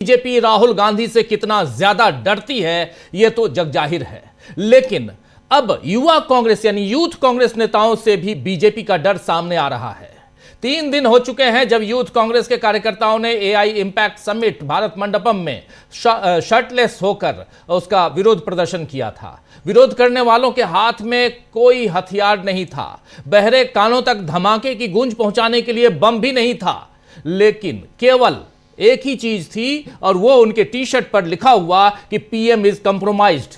BJP Rahul Gandhi से कितना ज्यादा डरती है यह तो जगजाहिर है, लेकिन अब युवा कांग्रेस यानी यूथ कांग्रेस नेताओं से भी बीजेपी का डर सामने आ रहा है। 3 दिन हो चुके हैं जब यूथ कांग्रेस के कार्यकर्ताओं ने AI impact summit Bharat Mandapam में शर्टलेस होकर उसका विरोध प्रदर्शन किया था। विरोध करने वालों के हाथ में कोई हथियार नहीं था, बहरे कानों तक धमाके की गूंज पहुंचाने के लिए बम भी नहीं था, लेकिन केवल एक ही चीज थी और वो उनके टी शर्ट पर लिखा हुआ कि पीएम इज कंप्रोमाइज्ड,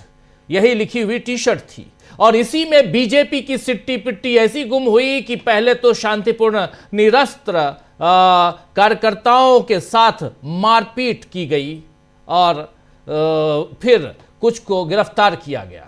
यही लिखी हुई टी शर्ट थी। और इसी में बीजेपी की सिट्टी पिट्टी ऐसी गुम हुई कि पहले तो शांतिपूर्ण निरस्त्र कार्यकर्ताओं के साथ मारपीट की गई और फिर कुछ को गिरफ्तार किया गया।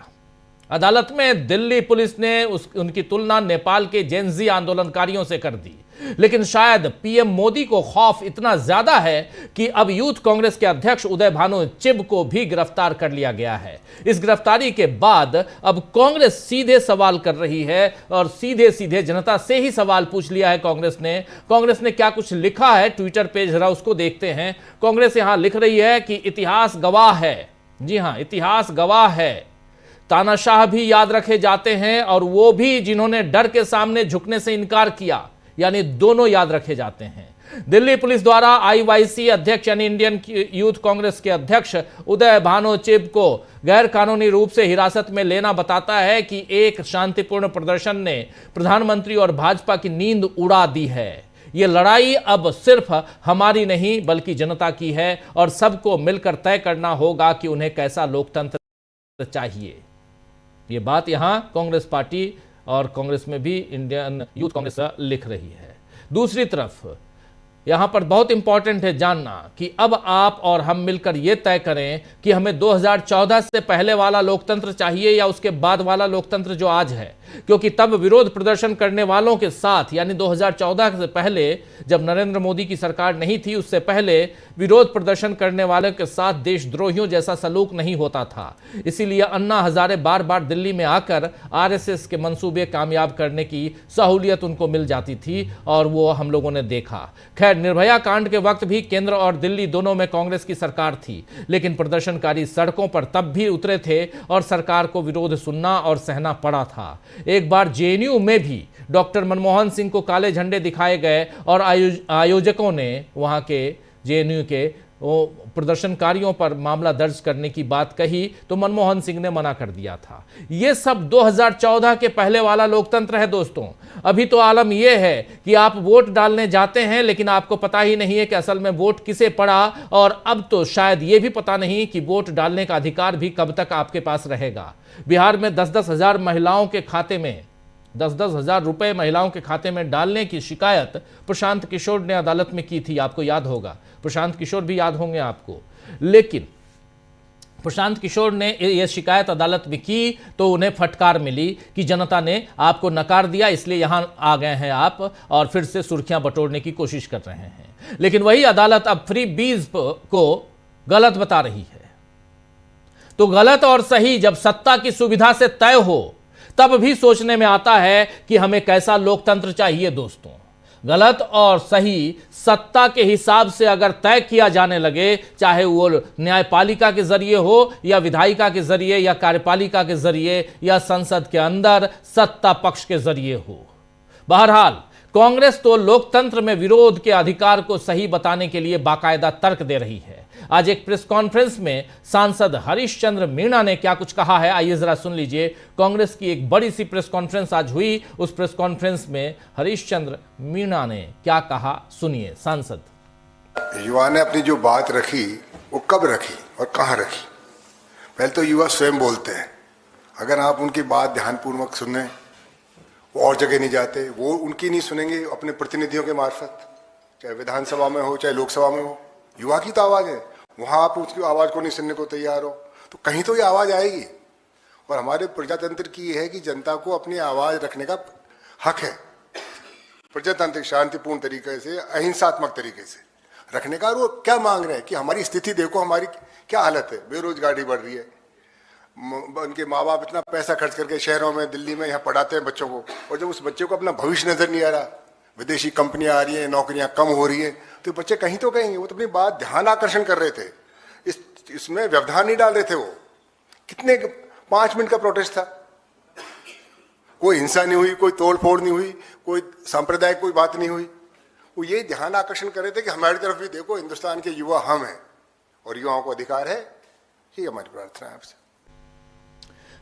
अदालत में दिल्ली पुलिस ने उनकी तुलना नेपाल के जेनजी आंदोलनकारियों से कर दी, लेकिन शायद पीएम मोदी को खौफ इतना ज्यादा है कि अब यूथ कांग्रेस के अध्यक्ष उदय भानु चिब को भी गिरफ्तार कर लिया गया है। इस गिरफ्तारी के बाद अब कांग्रेस सीधे सवाल कर रही है और सीधे सीधे जनता से ही सवाल पूछ लिया है कांग्रेस ने क्या कुछ लिखा है ट्विटर पे, जरा उसको देखते हैं। कांग्रेस यहां लिख रही है कि इतिहास गवाह है, जी हां, इतिहास गवाह है, तानाशाह भी याद रखे जाते हैं और वो भी जिन्होंने डर के सामने झुकने से इनकार किया, यानी दोनों याद रखे जाते हैं। दिल्ली पुलिस द्वारा आईवाईसी अध्यक्ष यानी इंडियन यूथ कांग्रेस के अध्यक्ष उदय भानु चिब को गैर कानूनी रूप से हिरासत में लेना बताता है कि एक शांतिपूर्ण प्रदर्शन ने प्रधानमंत्री और भाजपा की नींद उड़ा दी है। यह लड़ाई अब सिर्फ हमारी नहीं बल्कि जनता की है और सबको मिलकर तय करना होगा कि उन्हें कैसा लोकतंत्र चाहिए। ये बात यहां कांग्रेस पार्टी और कांग्रेस में भी इंडियन यूथ कांग्रेस लिख रही है। दूसरी तरफ यहां पर बहुत इंपॉर्टेंट है जानना कि अब आप और हम मिलकर यह तय करें कि हमें 2014 से पहले वाला लोकतंत्र चाहिए या उसके बाद वाला लोकतंत्र जो आज है, क्योंकि तब विरोध प्रदर्शन करने वालों के साथ यानी 2014 से पहले जब नरेंद्र मोदी की सरकार नहीं थी, उससे पहले विरोध प्रदर्शन करने वालों के साथ देशद्रोहियों जैसा सलूक नहीं होता था। इसीलिए अन्ना हजारे बार बार दिल्ली में आकर आरएसएस के मंसूबे कामयाब करने की सहूलियत उनको मिल जाती थी और वो हम लोगों ने देखा। खैर, निर्भया कांड के वक्त भी केंद्र और दिल्ली दोनों में कांग्रेस की सरकार थी, लेकिन प्रदर्शनकारी सड़कों पर तब भी उतरे थे और सरकार को विरोध सुनना और सहना पड़ा था। एक बार जेएनयू में भी डॉक्टर मनमोहन सिंह को काले झंडे दिखाए गए और आयोजकों ने वहां के जेएनयू के प्रदर्शनकारियों पर मामला दर्ज करने की बात कही तो मनमोहन सिंह ने मना कर दिया था। यह सब 2014 के पहले वाला लोकतंत्र है दोस्तों। अभी तो आलम यह है कि आप वोट डालने जाते हैं लेकिन आपको पता ही नहीं है कि असल में वोट किसे पड़ा, और अब तो शायद यह भी पता नहीं कि वोट डालने का अधिकार भी कब तक आपके पास रहेगा। बिहार में 10-10 हजार महिलाओं के खाते में 10-10 हजार रुपए महिलाओं के खाते में डालने की शिकायत प्रशांत किशोर ने अदालत में की थी, आपको याद होगा। प्रशांत किशोर भी याद होंगे आपको। लेकिन प्रशांत किशोर ने यह शिकायत अदालत में की तो उन्हें फटकार मिली कि जनता ने आपको नकार दिया, इसलिए यहां आ गए हैं आप और फिर से सुर्खियां बटोरने की कोशिश कर रहे हैं। लेकिन वही अदालत अब फ्री बीज को गलत बता रही है। तो गलत और सही जब सत्ता की सुविधा से तय हो तब भी सोचने में आता है कि हमें कैसा लोकतंत्र चाहिए दोस्तों। गलत और सही सत्ता के हिसाब से अगर तय किया जाने लगे, चाहे वो न्यायपालिका के जरिए हो या विधायिका के जरिए या कार्यपालिका के जरिए या संसद के अंदर सत्ता पक्ष के जरिए हो। बहरहाल कांग्रेस तो लोकतंत्र में विरोध के अधिकार को सही बताने के लिए बाकायदा तर्क दे रही है। आज एक प्रेस कॉन्फ्रेंस में सांसद हरीश चंद्र मीणा ने क्या कुछ कहा है, आइए जरा सुन लीजिए। कांग्रेस की एक बड़ी सी प्रेस कॉन्फ्रेंस आज हुई, उस प्रेस कॉन्फ्रेंस में हरीश चंद्र मीणा ने क्या कहा, सुनिए। सांसद युवा ने अपनी जो बात रखी वो कब रखी और कहां रखी, पहले तो युवा स्वयं बोलते हैं। अगर आप उनकी बात ध्यानपूर्वक सुने, वो और जगह नहीं जाते, वो उनकी नहीं सुनेंगे अपने प्रतिनिधियों के मार्फत, चाहे विधानसभा में हो चाहे लोकसभा में हो। युवा की तो आवाज है, वहां आप उसकी आवाज को नहीं सुनने को तैयार हो तो कहीं तो ये आवाज आएगी। और हमारे प्रजातंत्र की ये है कि जनता को अपनी आवाज रखने का हक है, प्रजातांत्रिक शांतिपूर्ण तरीके से, अहिंसात्मक तरीके से रखने का। और वो क्या मांग रहे हैं कि हमारी स्थिति देखो, हमारी क्या हालत है, बेरोजगारी बढ़ रही है, उनके माँ बाप इतना पैसा खर्च करके शहरों में, दिल्ली में यहाँ पढ़ाते हैं बच्चों को, और जब उस बच्चे को अपना भविष्य नजर नहीं आ रहा, विदेशी कंपनियां आ रही हैं, नौकरियां कम हो रही है, तो बच्चे कहीं तो कहेंगे। वो तो अपनी बात ध्यान आकर्षण कर रहे थे, इसमें व्यवधान नहीं डाल रहे थे। वो कितने 5 मिनट का प्रोटेस्ट था, कोई हिंसा नहीं हुई, कोई तोड़फोड़ नहीं हुई, कोई सांप्रदायिक कोई बात नहीं हुई। वो ये ध्यान आकर्षण कर रहे थे कि हमारी तरफ भी देखो, हिंदुस्तान के युवा हम हैं और युवाओं को अधिकार है। ये हमारी प्रार्थना है आपसे।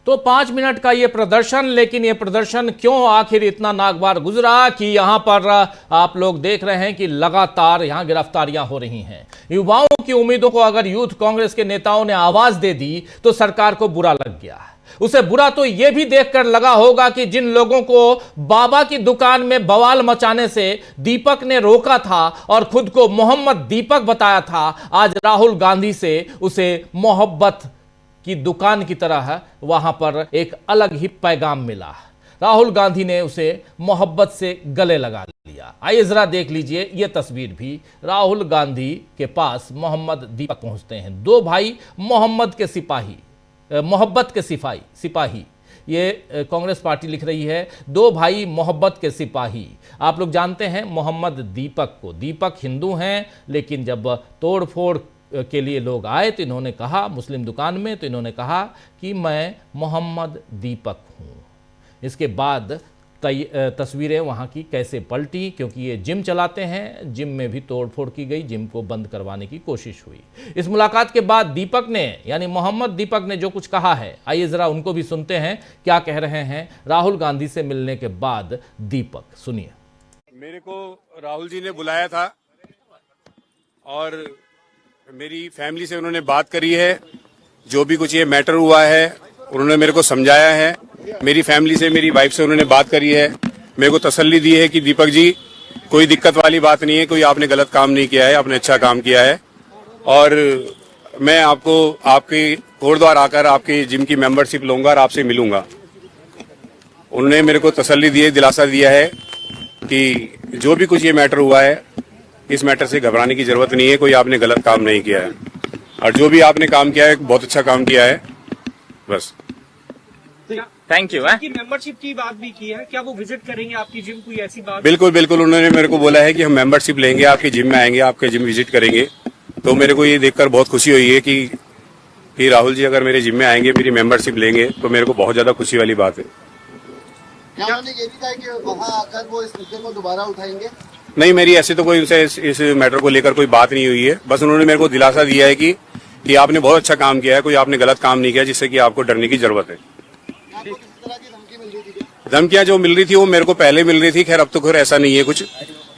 तो 5 मिनट का ये प्रदर्शन, लेकिन ये प्रदर्शन क्यों आखिर इतना नागवार गुजरा कि यहां पर आप लोग देख रहे हैं कि लगातार यहां गिरफ्तारियां हो रही हैं। युवाओं की उम्मीदों को अगर यूथ कांग्रेस के नेताओं ने आवाज दे दी तो सरकार को बुरा लग गया। उसे बुरा तो यह भी देखकर लगा होगा कि जिन लोगों को बाबा की दुकान में बवाल मचाने से दीपक ने रोका था और खुद को मोहम्मद दीपक बताया था, आज राहुल गांधी से उसे मोहब्बत की दुकान की तरह वहां पर एक अलग ही पैगाम मिला। राहुल गांधी ने उसे मोहब्बत से गले लगा लिया। आइए जरा देख लीजिए ये तस्वीर भी। राहुल गांधी के पास मोहम्मद दीपक पहुंचते हैं, 2 भाई मोहम्मद के सिपाही, मोहब्बत के सिपाही। ये कांग्रेस पार्टी लिख रही है, 2 भाई मोहब्बत के सिपाही। आप लोग जानते हैं मोहम्मद दीपक को, दीपक हिंदू हैं, लेकिन जब तोड़फोड़ के लिए लोग आए तो इन्होंने कहा, मुस्लिम दुकान में, तो इन्होंने कहा कि मैं मोहम्मद दीपक हूँ। इसके बाद तस्वीरें वहाँ की कैसे पलटी, क्योंकि ये जिम चलाते हैं, जिम में भी तोड़फोड़ की गई, जिम को बंद करवाने की कोशिश हुई। इस मुलाकात के बाद दीपक ने, यानी मोहम्मद दीपक ने जो कुछ कहा है, आइए ज़रा उनको भी सुनते हैं क्या कह रहे हैं राहुल गांधी से मिलने के बाद दीपक। सुनिए। मेरे को राहुल जी ने बुलाया था और मेरी फैमिली से उन्होंने बात करी है, जो भी कुछ ये मैटर हुआ है उन्होंने मेरे को समझाया है। मेरी फैमिली से, मेरी वाइफ से उन्होंने बात करी है, मेरे को तसल्ली दी है कि दीपक जी कोई दिक्कत वाली बात नहीं है, कोई आपने गलत काम नहीं किया है, आपने अच्छा काम किया है और मैं आपको आपके कोटद्वार आकर आपके जिम की मेंबरशिप लूंगा और आपसे मिलूंगा। उन्होंने मेरे को तसल्ली दी है, दिलासा दिया है कि जो भी कुछ ये मैटर हुआ है, इस मैटर से घबराने की जरूरत नहीं है, कोई आपने गलत काम नहीं किया है और जो भी आपने काम किया है बहुत अच्छा काम किया है। बस थैंक यू। आपकी मेंबरशिप की बात भी की है, क्या वो विजिट करेंगे आपकी जिम, कोई ऐसी बात? बिल्कुल बिल्कुल, उन्होंने मेरे को बोला है कि हम मेंबरशिप लेंगे, आपके जिम में आएंगे, आपके जिम विजिट करेंगे। तो मेरे को ये देखकर बहुत खुशी हुई है कि राहुल जी अगर मेरे जिम में आएंगे, मेरी मेंबरशिप लेंगे, तो मेरे को बहुत ज्यादा खुशी वाली बात है। क्या उन्होंने ये भी कहा कि वहाँ आकर वो इस मुद्दे को दोबारा उठाएंगे? नहीं, मेरी ऐसे तो कोई उनसे इस मैटर को लेकर कोई बात नहीं हुई है। बस उन्होंने मेरे को दिलासा दिया है कि आपने बहुत अच्छा काम किया है, कोई आपने गलत काम नहीं किया जिससे कि आपको डरने की जरूरत है। आपको किस तरह की धमकी मिल रही थी? धमकियां जो मिल रही थी वो मेरे को पहले मिल रही थी। खैर अब तो खैर ऐसा नहीं है कुछ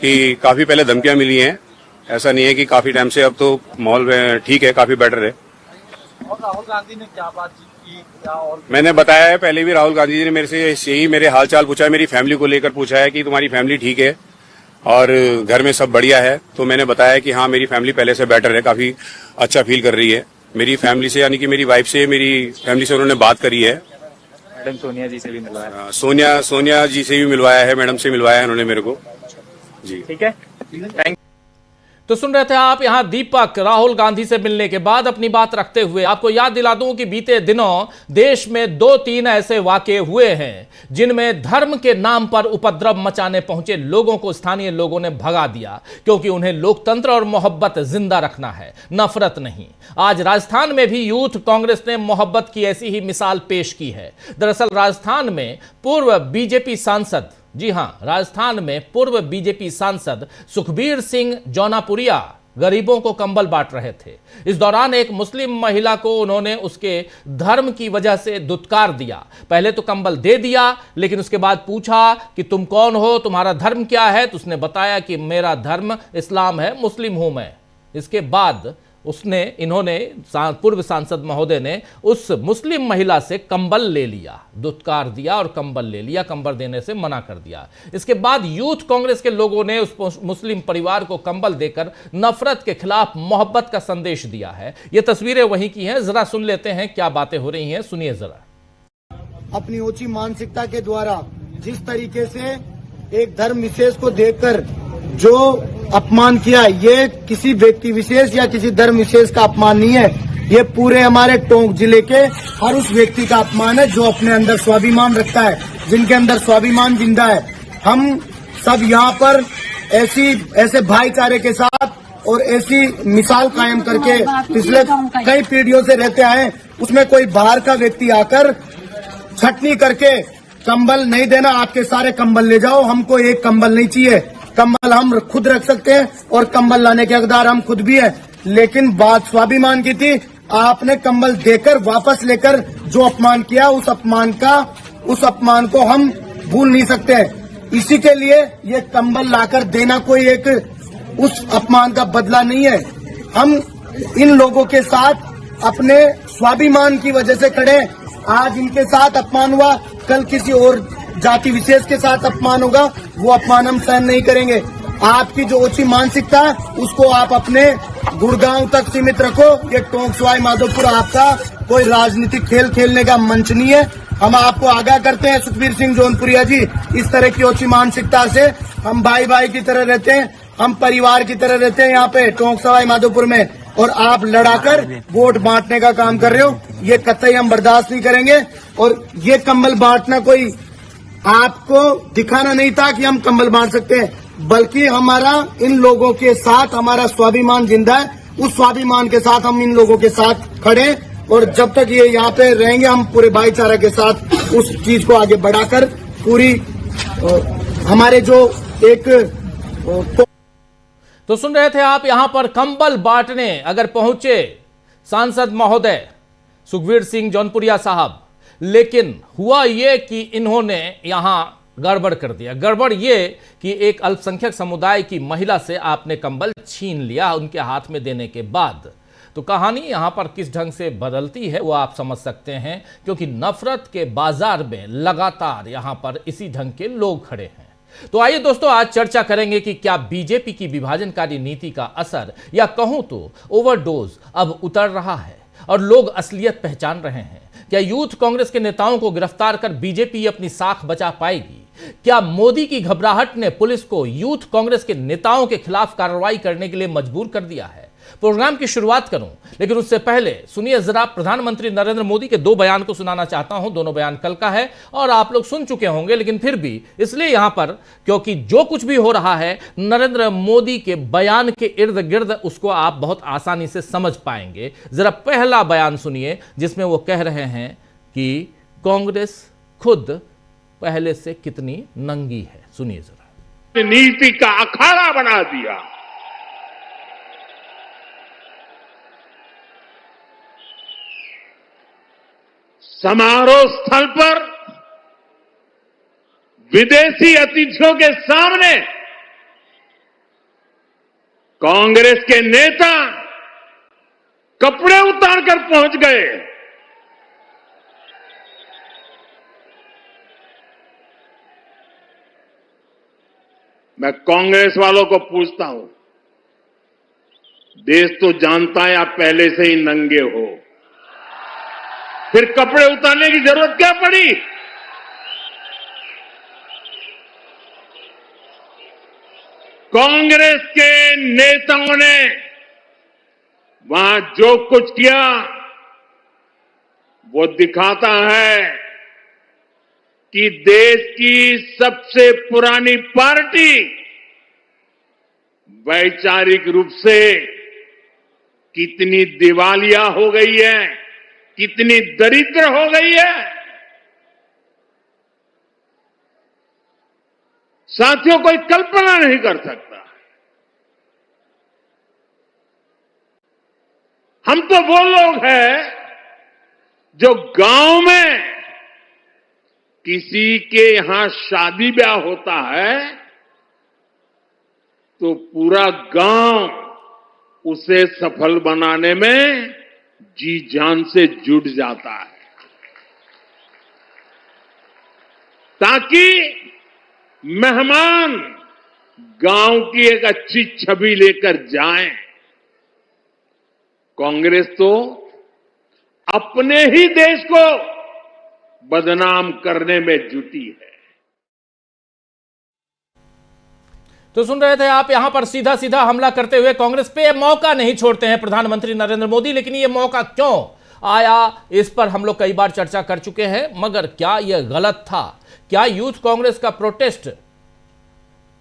कि काफी पहले धमकियां मिली हैं, ऐसा नहीं है कि काफी टाइम से। अब तो माहौल ठीक है, काफी बेटर है। और राहुल गांधी ने क्या बात की, क्या और मैंने बताया है पहले भी, राहुल गांधी जी ने मेरे से यही मेरे हालचाल पूछा है, मेरी फैमिली को लेकर पूछा है कि तुम्हारी फैमिली ठीक है और घर में सब बढ़िया है। तो मैंने बताया कि हाँ, मेरी फैमिली पहले से बेटर है, काफी अच्छा फील कर रही है। मेरी फैमिली से, यानी कि मेरी वाइफ से, मेरी फैमिली से उन्होंने बात करी है। मैडम सोनिया जी से भी मिलवाया? सोनिया जी से भी मिलवाया है, मैडम से मिलवाया है उन्होंने मेरे को। जी ठीक है, थैंक। तो सुन रहे थे आप यहां दीपक राहुल गांधी से मिलने के बाद अपनी बात रखते हुए। आपको याद दिला दूं कि बीते दिनों देश में 2-3 ऐसे वाकये हुए हैं जिनमें धर्म के नाम पर उपद्रव मचाने पहुंचे लोगों को स्थानीय लोगों ने भगा दिया, क्योंकि उन्हें लोकतंत्र और मोहब्बत जिंदा रखना है, नफरत नहीं। आज राजस्थान में भी यूथ कांग्रेस ने मोहब्बत की ऐसी ही मिसाल पेश की है। दरअसल राजस्थान में पूर्व बीजेपी सांसद, जी हां, राजस्थान में पूर्व बीजेपी सांसद सुखबीर सिंह जौनापुरिया गरीबों को कंबल बांट रहे थे। इस दौरान एक मुस्लिम महिला को उन्होंने उसके धर्म की वजह से दुत्कार दिया। पहले तो कंबल दे दिया, लेकिन उसके बाद पूछा कि तुम कौन हो, तुम्हारा धर्म क्या है? तो उसने बताया कि मेरा धर्म इस्लाम है, मुस्लिम हूं मैं। इसके बाद इन्होंने पूर्व सांसद महोदय ने उस मुस्लिम महिला से कंबल ले लिया, दुत्कार दिया और कंबल ले लिया, कंबल देने से मना कर दिया। इसके बाद यूथ कांग्रेस के लोगों ने उस मुस्लिम परिवार को कंबल देकर नफरत के खिलाफ मोहब्बत का संदेश दिया है। ये तस्वीरें वहीं की हैं, जरा सुन लेते हैं क्या बातें हो रही हैं, सुनिए जरा। अपनी ऊंची मानसिकता के द्वारा जिस तरीके से एक धर्म विशेष को देखकर जो अपमान किया, ये किसी व्यक्ति विशेष या किसी धर्म विशेष का अपमान नहीं है, ये पूरे हमारे टोंक जिले के हर उस व्यक्ति का अपमान है जो अपने अंदर स्वाभिमान रखता है, जिनके अंदर स्वाभिमान जिंदा है। हम सब यहाँ पर ऐसे भाईचारे के साथ और ऐसी मिसाल कायम करके पिछले कई पीढ़ियों से रहते आए। उसमें कोई बाहर का व्यक्ति आकर छटनी करके कंबल नहीं देना, आपके सारे कंबल ले जाओ, हमको एक कंबल नहीं चाहिए। कंबल हम खुद रख सकते हैं और कंबल लाने के हकदार हम खुद भी हैं। लेकिन बात स्वाभिमान की थी, आपने कंबल देकर वापस लेकर जो अपमान किया, उस अपमान को हम भूल नहीं सकते। इसी के लिए ये कंबल लाकर देना कोई एक उस अपमान का बदला नहीं है। हम इन लोगों के साथ अपने स्वाभिमान की वजह से खड़े। आज इनके साथ अपमान हुआ, कल किसी और जाति विशेष के साथ अपमान होगा, वो अपमान हम सहन नहीं करेंगे। आपकी जो ओछी मानसिकता है उसको आप अपने गुड़गांव तक सीमित रखो। ये टोंक सवाई माधोपुर आपका कोई राजनीतिक खेल खेलने का मंच नहीं है। हम आपको आगाह करते हैं सुखबीर सिंह जौनपुरिया जी, इस तरह की ओछी मानसिकता से हम भाई भाई की तरह रहते हैं, हम परिवार की तरह रहते हैं यहाँ पे टोंक सवाई माधोपुर में। और आप लड़ाकर वोट बांटने का काम कर रहे हो, ये कतई हम बर्दाश्त नहीं करेंगे। और ये कंबल बांटना कोई आपको दिखाना नहीं था कि हम कंबल बांट सकते हैं, बल्कि हमारा इन लोगों के साथ हमारा स्वाभिमान जिंदा है। उस स्वाभिमान के साथ हम इन लोगों के साथ खड़े, और जब तक ये यहाँ पे रहेंगे हम पूरे भाईचारा के साथ उस चीज को आगे बढ़ाकर पूरी हमारे जो एक तो सुन रहे थे आप, यहां पर कंबल बांटने अगर पहुंचे सांसद महोदय सुखबीर सिंह जौनपुरिया साहब, लेकिन हुआ ये कि इन्होंने यहां गड़बड़ कर दिया। गड़बड़ ये कि एक अल्पसंख्यक समुदाय की महिला से आपने कंबल छीन लिया उनके हाथ में देने के बाद। तो कहानी यहां पर किस ढंग से बदलती है वो आप समझ सकते हैं, क्योंकि नफरत के बाजार में लगातार यहां पर इसी ढंग के लोग खड़े हैं। तो आइए दोस्तों, आज चर्चा करेंगे कि क्या बीजेपी की विभाजनकारी नीति का असर, या कहूं तो ओवरडोज, अब उतर रहा है और लोग असलियत पहचान रहे हैं। क्या यूथ कांग्रेस के नेताओं को गिरफ्तार कर बीजेपी अपनी साख बचा पाएगी? क्या मोदी की घबराहट ने पुलिस को यूथ कांग्रेस के नेताओं के खिलाफ कार्रवाई करने के लिए मजबूर कर दिया है? प्रोग्राम की शुरुआत करूं, लेकिन उससे पहले सुनिए जरा, प्रधानमंत्री नरेंद्र मोदी के 2 बयान को सुनाना चाहता हूं। दोनों बयान कल का है और आप लोग सुन चुके होंगे, लेकिन फिर भी इसलिए यहां पर क्योंकि जो कुछ भी हो रहा है नरेंद्र मोदी के बयान के इर्द गिर्द, उसको आप बहुत आसानी से समझ पाएंगे। जरा पहला बयान सुनिए, जिसमें वो कह रहे हैं कि कांग्रेस खुद पहले से कितनी नंगी है। सुनिए जरा। नीति का अखाड़ा बना दिया। समारोह स्थल पर विदेशी अतिथियों के सामने कांग्रेस के नेता कपड़े उतारकर पहुंच गए। मैं कांग्रेस वालों को पूछता हूं, देश तो जानता है आप पहले से ही नंगे हो, फिर कपड़े उतारने की जरूरत क्या पड़ी? कांग्रेस के नेताओं ने वहां जो कुछ किया वो दिखाता है कि देश की सबसे पुरानी पार्टी वैचारिक रूप से कितनी दिवालिया हो गई है, कितनी दरिद्र हो गई है। साथियों, कोई कल्पना नहीं कर सकता। हम तो वो लोग हैं जो गांव में किसी के यहां शादी ब्याह होता है तो पूरा गांव उसे सफल बनाने में जी जान से जुट जाता है, ताकि मेहमान गांव की एक अच्छी छवि लेकर जाएं। कांग्रेस तो अपने ही देश को बदनाम करने में जुटी है। तो सुन रहे थे आप, यहां पर सीधा सीधा हमला करते हुए कांग्रेस पे मौका नहीं छोड़ते हैं प्रधानमंत्री नरेंद्र मोदी। लेकिन यह मौका क्यों आया, इस पर हम लोग कई बार चर्चा कर चुके हैं। मगर क्या यह गलत था? क्या यूथ कांग्रेस का प्रोटेस्ट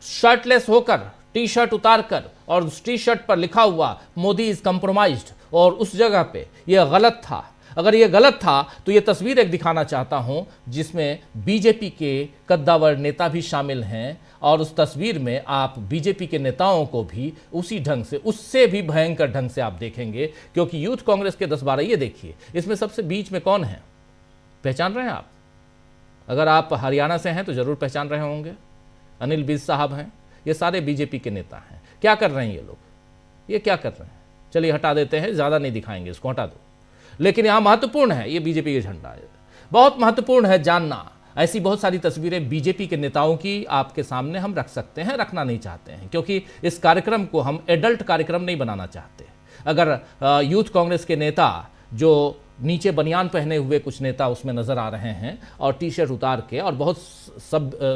शर्टलेस होकर, टी शर्ट उतारकर और उस टी शर्ट पर लिखा हुआ मोदी इज कंप्रोमाइज्ड, और उस जगह पे यह गलत था। अगर यह गलत था तो यह तस्वीर एक दिखाना चाहता हूं जिसमें बीजेपी के कद्दावर नेता भी शामिल हैं, और उस तस्वीर में आप बीजेपी के नेताओं को भी उसी ढंग से, उससे भी भयंकर ढंग से आप देखेंगे, क्योंकि यूथ कांग्रेस के 10-12, ये देखिए इसमें सबसे बीच में कौन है, पहचान रहे हैं आप? अगर आप हरियाणा से हैं तो जरूर पहचान रहे होंगे, अनिल विज साहब हैं। ये सारे बीजेपी के नेता हैं। क्या कर रहे हैं ये लोग? ये क्या कर रहे हैं? चलिए हटा देते हैं, ज़्यादा नहीं दिखाएंगे, इसको हटा दो। लेकिन यहाँ महत्वपूर्ण है, ये बीजेपी का झंडा है, बहुत महत्वपूर्ण है जानना। ऐसी बहुत सारी तस्वीरें बीजेपी के नेताओं की आपके सामने हम रख सकते हैं, रखना नहीं चाहते हैं, क्योंकि इस कार्यक्रम को हम एडल्ट कार्यक्रम नहीं बनाना चाहते। अगर यूथ कांग्रेस के नेता, जो नीचे बनियान पहने हुए कुछ नेता उसमें नजर आ रहे हैं और टी शर्ट उतार के और बहुत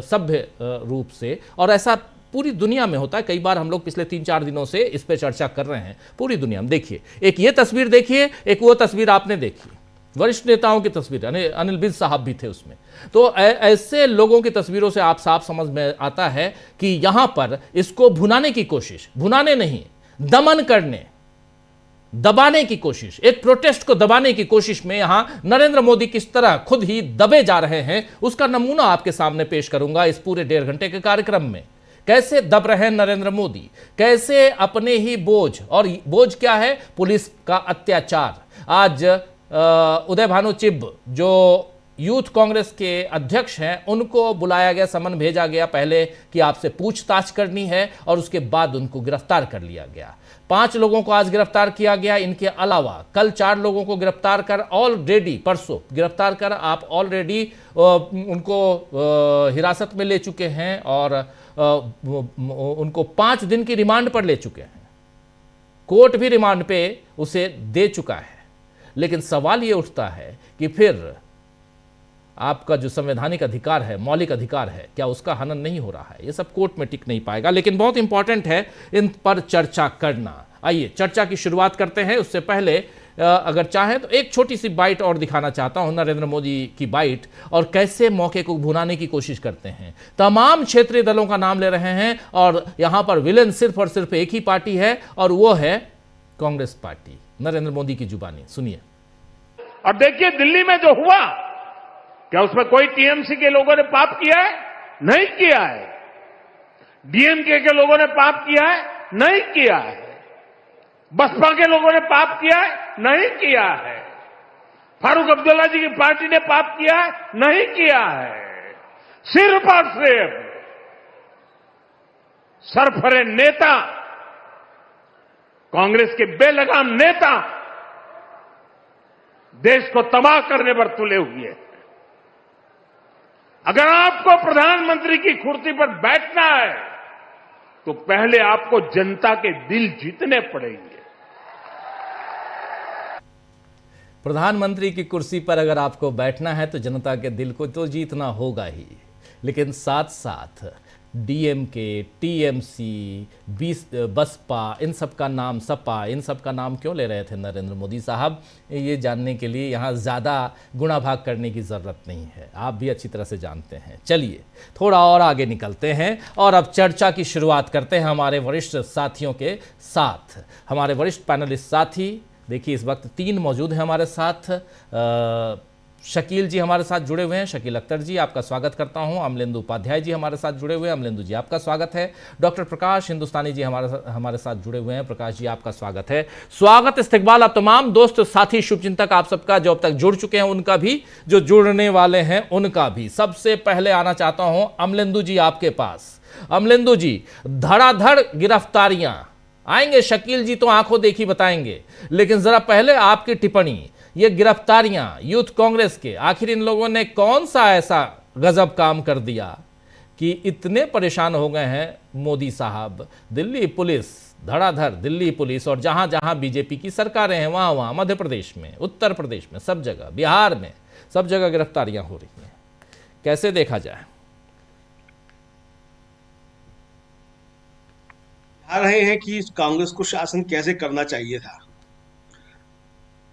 सभ्य रूप से, और ऐसा पूरी दुनिया में होता है। कई बार हम लोग पिछले 3-4 दिनों से इस पे चर्चा कर रहे हैं पूरी दुनिया में। देखिए, एक ये तस्वीर देखिए, एक वो तस्वीर आपने देखी, वरिष्ठ नेताओं की तस्वीर, अनिल विज साहब भी थे उसमें। तो ऐसे लोगों की तस्वीरों से आप साफ समझ में आता है कि यहां पर इसको भुनाने की कोशिश, भुनाने नहीं, दमन करने, दबाने की कोशिश, एक प्रोटेस्ट को दबाने की कोशिश में यहां नरेंद्र मोदी किस तरह खुद ही दबे जा रहे हैं, उसका नमूना आपके सामने पेश करूंगा इस पूरे 1.5 घंटे के कार्यक्रम में। कैसे दब रहे हैं नरेंद्र मोदी, कैसे अपने ही बोझ, और बोझ क्या है? पुलिस का अत्याचार। आज उदय भानु चिब जो यूथ कांग्रेस के अध्यक्ष हैं, उनको बुलाया गया, समन भेजा गया पहले कि आपसे पूछताछ करनी है, और उसके बाद उनको गिरफ्तार कर लिया गया। 5 लोगों को आज गिरफ्तार किया गया। इनके अलावा कल 4 लोगों को गिरफ्तार कर, ऑलरेडी परसों गिरफ्तार कर आप ऑलरेडी उनको हिरासत में ले चुके हैं, और उनको 5 दिन की रिमांड पर ले चुके हैं। कोर्ट भी रिमांड पे उसे दे चुका है। लेकिन सवाल ये उठता है कि फिर आपका जो संवैधानिक अधिकार है, मौलिक अधिकार है, क्या उसका हनन नहीं हो रहा है? ये सब कोर्ट में टिक नहीं पाएगा। लेकिन बहुत इंपॉर्टेंट है इन पर चर्चा करना। आइए चर्चा की शुरुआत करते हैं। उससे पहले अगर चाहें तो एक छोटी सी बाइट और दिखाना चाहता हूं, नरेंद्र मोदी की बाइट, और कैसे मौके को भुनाने की कोशिश करते हैं। तमाम क्षेत्रीय दलों का नाम ले रहे हैं, और यहां पर विलेन सिर्फ और सिर्फ एक ही पार्टी है, और वो है कांग्रेस पार्टी। नरेंद्र मोदी की जुबानी सुनिए। और देखिए दिल्ली में जो हुआ, क्या उसमें कोई टीएमसी के लोगों ने पाप किया है? नहीं किया है। डीएमके के लोगों ने पाप किया है? नहीं किया है। बसपा के लोगों ने पाप किया है? नहीं किया है। फारूक अब्दुल्ला जी की पार्टी ने पाप किया है? नहीं किया है। सिर्फ और सिर्फ सरफरे नेता, कांग्रेस के बेलगाम नेता देश को तबाह करने पर तुले हुए हैं। अगर आपको प्रधानमंत्री की कुर्सी पर बैठना है तो पहले आपको जनता के दिल जीतने पड़ेंगे। प्रधानमंत्री की कुर्सी पर अगर आपको बैठना है तो जनता के दिल को तो जीतना होगा ही, लेकिन साथ साथ डीएमके, टीएमसी, बसपा, इन सब का नाम, सपा, इन सब का नाम क्यों ले रहे थे नरेंद्र मोदी साहब? ये जानने के लिए यहाँ ज़्यादा गुणा भाग करने की ज़रूरत नहीं है, आप भी अच्छी तरह से जानते हैं। चलिए थोड़ा और आगे निकलते हैं और अब चर्चा की शुरुआत करते हैं हमारे वरिष्ठ साथियों के साथ। हमारे वरिष्ठ पैनलिस्ट साथी देखिए इस वक्त 3 मौजूद हैं हमारे साथ। शकील जी हमारे साथ जुड़े हुए हैं, शकील अख्तर जी आपका स्वागत करता हूं। अमलेंदु उपाध्याय जी हमारे साथ जुड़े हुए हैं, अमलेंदु जी आपका स्वागत है। डॉक्टर प्रकाश हिंदुस्तानी जी हमारे साथ जुड़े हुए हैं, प्रकाश जी आपका स्वागत है। स्वागत इस्तकबाल आप तमाम दोस्त साथी शुभचिंतक आप सबका, जो अब तक जुड़ चुके हैं उनका भी, जो जुड़ने वाले हैं उनका भी। सबसे पहले आना चाहता हूं अमलेंदु जी आपके पास। अमलेंदु जी, धड़ाधड़ गिरफ्तारियां आएंगे, शकील जी तो आंखों देखी बताएंगे, लेकिन जरा पहले आपकी टिप्पणी, ये गिरफ्तारियां यूथ कांग्रेस के, आखिर इन लोगों ने कौन सा ऐसा गजब काम कर दिया कि इतने परेशान हो गए हैं मोदी साहब? दिल्ली पुलिस धड़ाधड़, दिल्ली पुलिस, और जहां जहां बीजेपी की सरकारें हैं वहां वहां, मध्य प्रदेश में, उत्तर प्रदेश में, सब जगह, बिहार में, सब जगह गिरफ्तारियां हो रही हैं। कैसे देखा जाए? आ रहे हैं कि कांग्रेस को शासन कैसे करना चाहिए था।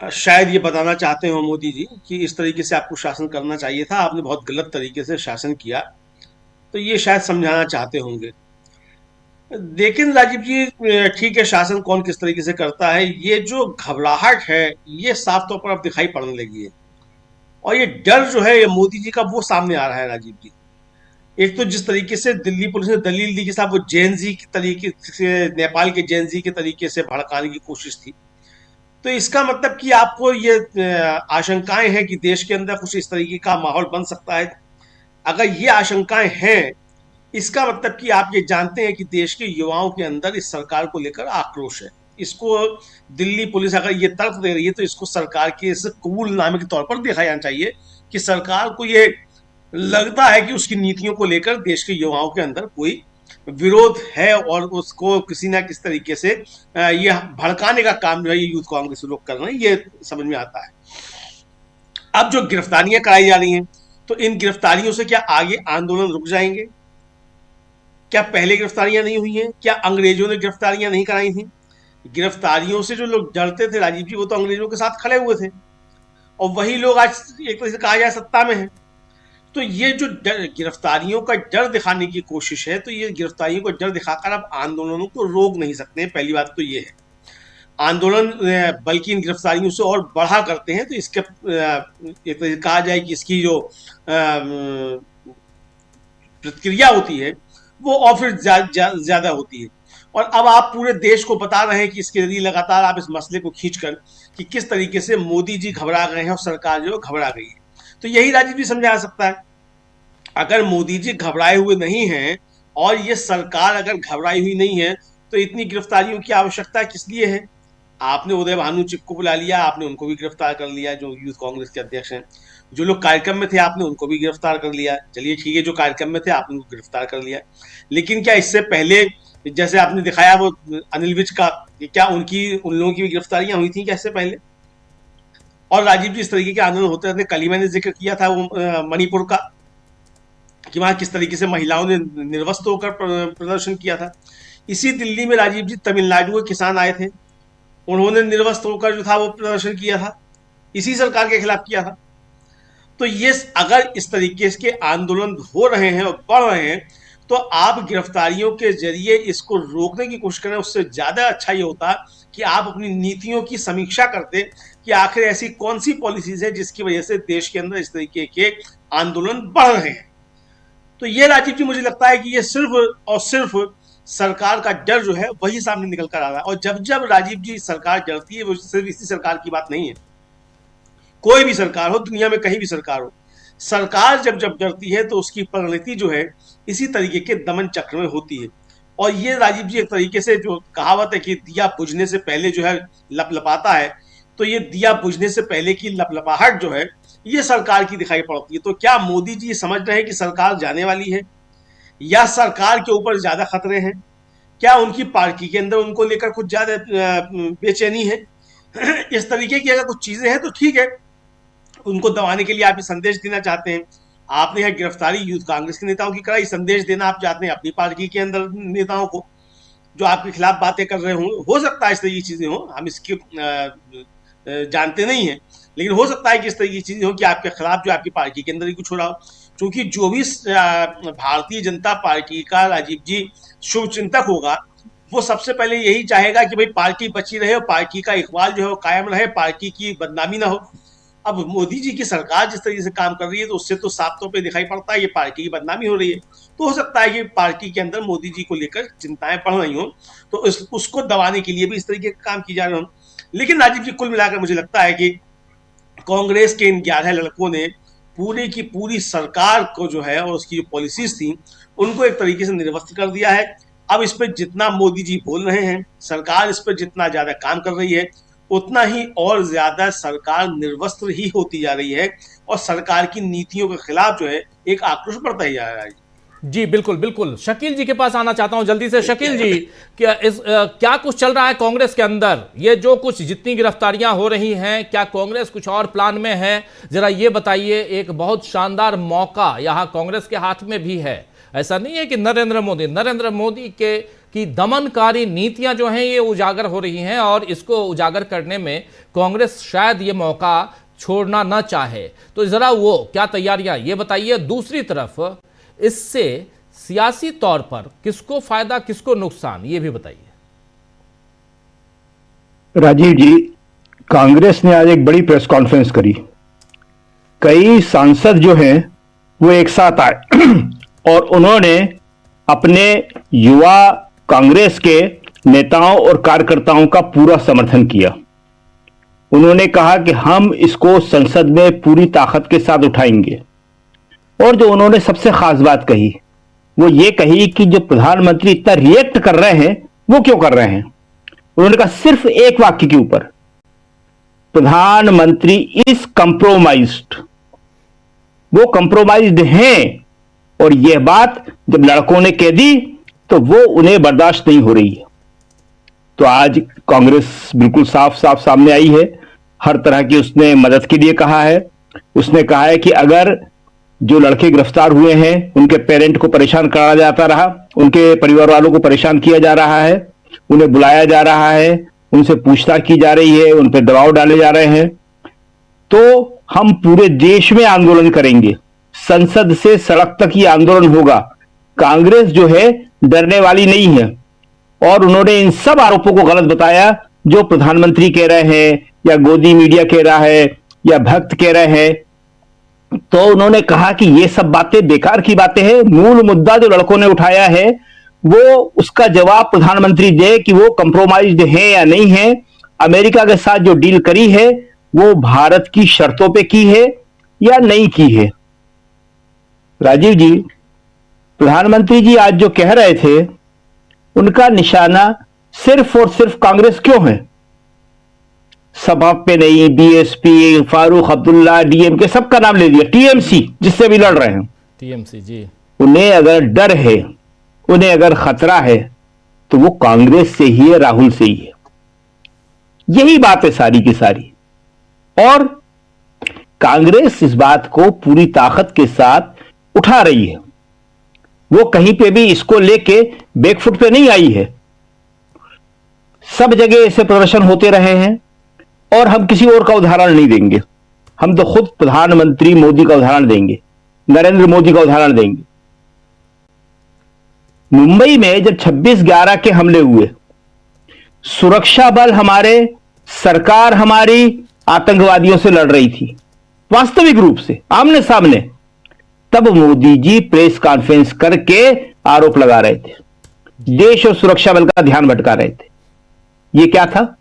शायद ये बताना चाहते हो मोदी जी कि इस तरीके से आपको शासन करना चाहिए था, आपने बहुत गलत तरीके से शासन किया, तो ये शायद समझाना चाहते होंगे। लेकिन राजीव जी, ठीक है, शासन कौन किस तरीके से करता है, ये जो घबराहट है ये साफ तौर पर अब दिखाई पड़ने लगी है। और ये डर जो है ये मोदी जी का वो सामने आ रहा है राजीव जी। एक तो जिस तरीके से दिल्ली पुलिस ने दलील दी कि साहब वो जैन-जी के तरीके से, नेपाल के जैन-जी के तरीके से भड़काने की कोशिश थी, तो इसका मतलब कि आपको ये आशंकाएं हैं कि देश के अंदर कुछ इस तरीके का माहौल बन सकता है। अगर ये आशंकाएं हैं, इसका मतलब कि आप ये जानते हैं कि देश के युवाओं के अंदर इस सरकार को लेकर आक्रोश है। इसको दिल्ली पुलिस अगर ये तर्क दे रही है तो इसको सरकार के इस कबूलनामे के तौर पर देखा जाना चाहिए कि सरकार को ये लगता है कि उसकी नीतियों को लेकर देश के युवाओं के अंदर कोई विरोध है और उसको किसी ना किसी तरीके से ये भड़काने का काम जो है ये यूथ कांग्रेस के लोग कर रहे हैं, ये समझ में आता है। अब जो गिरफ्तारियां कराई जा रही हैं, तो इन गिरफ्तारियों से क्या आगे आंदोलन रुक जाएंगे? क्या पहले गिरफ्तारियां नहीं हुई हैं? क्या अंग्रेजों ने गिरफ्तारियां नहीं कराई थी? गिरफ्तारियों से जो लोग डरते थे राजीव जी, वो तो अंग्रेजों के साथ खड़े हुए थे, और वही लोग आज एक तरह से कहा जाए सत्ता में है। तो ये जो गिरफ्तारियों का डर दिखाने की कोशिश है, तो ये गिरफ्तारियों का डर दिखाकर अब आंदोलनों को रोक नहीं सकते हैं। पहली बात तो ये है, आंदोलन बल्कि इन गिरफ्तारियों से और बढ़ा करते हैं, तो इसके एक तरह से कहा जाए कि इसकी जो प्रतिक्रिया होती है वो और फिर ज्यादा होती है। और अब आप पूरे देश को बता रहे हैं कि इसके जरिए लगातार आप इस मसले को खींचकर कि किस तरीके से मोदी जी घबरा गए हैं और सरकार जो घबरा गई है। तो यही राजीव जी समझा सकता है। अगर मोदी जी घबराए हुए नहीं हैं और ये सरकार अगर घबराई हुई नहीं है, तो इतनी गिरफ्तारियों की आवश्यकता किस लिए है? आपने उदय भानु चिप को बुला लिया, आपने उनको भी गिरफ्तार कर लिया, जो यूथ कांग्रेस के अध्यक्ष हैं। जो लोग कार्यक्रम में थे आपने उनको भी गिरफ्तार कर लिया। चलिए ठीक है, जो कार्यक्रम में थे आपने उनको गिरफ्तार कर लिया, लेकिन क्या इससे पहले जैसे आपने दिखाया वो अनिल विज का, क्या उन लोगों की भी गिरफ्तारियां हुई थी क्या इससे पहले? और राजीव जी, इस तरीके के आंदोलन होते रहते। कल ही मैंने जिक्र किया था वो मणिपुर का, कि वहां किस तरीके से महिलाओं ने निर्वस्त्र होकर प्रदर्शन किया था। इसी दिल्ली में राजीव जी तमिलनाडु के किसान आए थे, उन्होंने निर्वस्त्र होकर जो था वो प्रदर्शन किया था, इसी सरकार के खिलाफ किया था। तो ये अगर इस तरीके के आंदोलन हो रहे हैं और बढ़ रहे हैं, तो आप गिरफ्तारियों के जरिए इसको रोकने की कोशिश करें। उससे ज्यादा अच्छा ये होता कि आप अपनी नीतियों की समीक्षा करते कि आखिर ऐसी कौन सी पॉलिसीज है जिसकी वजह से देश के अंदर इस तरीके के आंदोलन बढ़ रहे हैं। तो ये राजीव जी, मुझे लगता है कि ये सिर्फ और सिर्फ सरकार का डर जो है वही सामने निकल कर आ रहा है। और जब जब राजीव जी सरकार डरती है, वो सिर्फ इसी सरकार की बात नहीं है, कोई भी सरकार हो, दुनिया में कहीं भी सरकार हो, सरकार जब जब डरती है तो उसकी परिणति जो है इसी तरीके के दमन चक्र में होती है। और ये राजीव जी एक तरीके से जो कहावत है कि दिया बुझने से पहले जो है लपलपाता है, तो ये दिया बुझने से पहले की लपलपाहट जो है ये सरकार की दिखाई पड़ती है। तो क्या मोदी जी समझ रहे हैं कि सरकार जाने वाली है, या सरकार के ऊपर ज्यादा खतरे हैं? क्या उनकी पार्टी के अंदर उनको लेकर कुछ ज्यादा बेचैनी है? इस तरीके की अगर कुछ चीजें हैं तो ठीक है, उनको दबाने के लिए आप संदेश देना चाहते हैं। आपने यह गिरफ्तारी यूथ कांग्रेस के नेताओं की कराई, संदेश देना आप चाहते हैं अपनी पार्टी के अंदर नेताओं को जो आपके खिलाफ बातें कर रहे हों। हो सकता है इस तरह की चीजें हों, हम इसकी जानते नहीं हैं, लेकिन हो सकता है कि इस तरह की चीजें हों कि आपके खिलाफ जो आपकी पार्टी के अंदर ही कुछ हो रहा हो। क्योंकि जो भी भारतीय जनता पार्टी का राजीव जी शुभ चिंतक होगा, वो सबसे पहले यही चाहेगा कि भाई पार्टी बची रहे और पार्टी का इकबाल जो है वो कायम रहे, पार्टी की बदनामी ना हो। अब मोदी जी की सरकार जिस तरीके से काम कर रही है, तो उससे तो साफ तौर पे दिखाई पड़ता है ये पार्टी की बदनामी हो रही है। तो हो सकता है कि पार्टी के अंदर मोदी जी को लेकर चिंताएं बढ़ रही हों, तो उसको दबाने के लिए भी इस तरीके का काम की जा रहे हों। लेकिन राजीव जी, कुल मिलाकर मुझे लगता है कि कांग्रेस के इन 11 लड़कों ने पूरी की पूरी सरकार को जो है और उसकी जो पॉलिसीज थी उनको एक तरीके से निर्वस्त्र कर दिया है। अब इस पर जितना मोदी जी बोल रहे हैं, सरकार इस पर जितना ज्यादा काम कर रही है, उतना ही और ज्यादा सरकार निर्वस्त्र ही होती जा रही है और सरकार की नीतियों के खिलाफ जो है एक आक्रोश बढ़ता ही जा रहा है। जी बिल्कुल बिल्कुल। शकील जी के पास आना चाहता हूं जल्दी से। शकील जी, क्या कुछ चल रहा है कांग्रेस के अंदर? ये जो कुछ जितनी गिरफ्तारियां हो रही हैं, क्या कांग्रेस कुछ और प्लान में है? जरा ये बताइए। एक बहुत शानदार मौका यहां कांग्रेस के हाथ में भी है। ऐसा नहीं है कि नरेंद्र मोदी की दमनकारी नीतियां जो हैं ये उजागर हो रही हैं, और इसको उजागर करने में कांग्रेस शायद ये मौका छोड़ना न चाहे। तो जरा वो क्या तैयारियां, ये बताइए। दूसरी तरफ इससे सियासी तौर पर किसको फायदा किसको नुकसान, ये भी बताइए। राजीव जी, कांग्रेस ने आज एक बड़ी प्रेस कॉन्फ्रेंस करी। कई सांसद जो हैं वो एक साथ आए और उन्होंने अपने युवा कांग्रेस के नेताओं और कार्यकर्ताओं का पूरा समर्थन किया। उन्होंने कहा कि हम इसको संसद में पूरी ताकत के साथ उठाएंगे। और जो उन्होंने सबसे खास बात कही वो ये कही कि जो प्रधानमंत्री इतना रिएक्ट कर रहे हैं वो क्यों कर रहे हैं। उन्होंने कहा सिर्फ एक वाक्य के ऊपर, प्रधानमंत्री इज कंप्रोमाइज्ड, वो कंप्रोमाइज्ड हैं। और यह बात जब लड़कों ने कह दी तो वो उन्हें बर्दाश्त नहीं हो रही है। तो आज कांग्रेस बिल्कुल साफ साफ सामने आई है, हर तरह की उसने मदद के लिए कहा है। उसने कहा है कि अगर जो लड़के गिरफ्तार हुए हैं उनके पेरेंट को परेशान कराया जाता रहा, उनके परिवार वालों को परेशान किया जा रहा है, उन्हें बुलाया जा रहा है, उनसे पूछताछ की जा रही है, उन पर दबाव डाले जा रहे हैं, तो हम पूरे देश में आंदोलन करेंगे, संसद से सड़क तक ये आंदोलन होगा। कांग्रेस जो है डरने वाली नहीं है। और उन्होंने इन सब आरोपों को गलत बताया जो प्रधानमंत्री कह रहे हैं या गोदी मीडिया कह रहा है या भक्त कह रहे हैं। तो उन्होंने कहा कि ये सब बातें बेकार की बातें हैं। मूल मुद्दा जो लड़कों ने उठाया है वो उसका जवाब प्रधानमंत्री दे कि वो कंप्रोमाइज्ड है या नहीं है। अमेरिका के साथ जो डील करी है वो भारत की शर्तों पे की है या नहीं की है। राजीव जी, प्रधानमंत्री जी आज जो कह रहे थे उनका निशाना सिर्फ और सिर्फ कांग्रेस क्यों है? सभा पे नहीं, बीएसपी, फारूक अब्दुल्ला, डीएमके सबका नाम ले लिया, टीएमसी जिससे भी लड़ रहे हैं, टीएमसी जी। उन्हें अगर डर है, उन्हें अगर खतरा है तो वो कांग्रेस से ही है, राहुल से ही है। यही बात है सारी की सारी। और कांग्रेस इस बात को पूरी ताकत के साथ उठा रही है। वो कहीं पे भी इसको लेके बैकफुट पे नहीं आई है। सब जगह ऐसे प्रदर्शन होते रहे हैं और हम किसी और का उदाहरण नहीं देंगे। हम तो खुद प्रधानमंत्री मोदी का उदाहरण देंगे, नरेंद्र मोदी का उदाहरण देंगे। मुंबई में जब 26/11 के हमले हुए, सुरक्षा बल हमारे, सरकार हमारी आतंकवादियों से लड़ रही थी वास्तविक रूप से आमने सामने, तब मोदी जी प्रेस कॉन्फ्रेंस करके आरोप लगा रहे थे, देश और सुरक्षा बल का ध्यान भटका रहे थे। ये क्या था?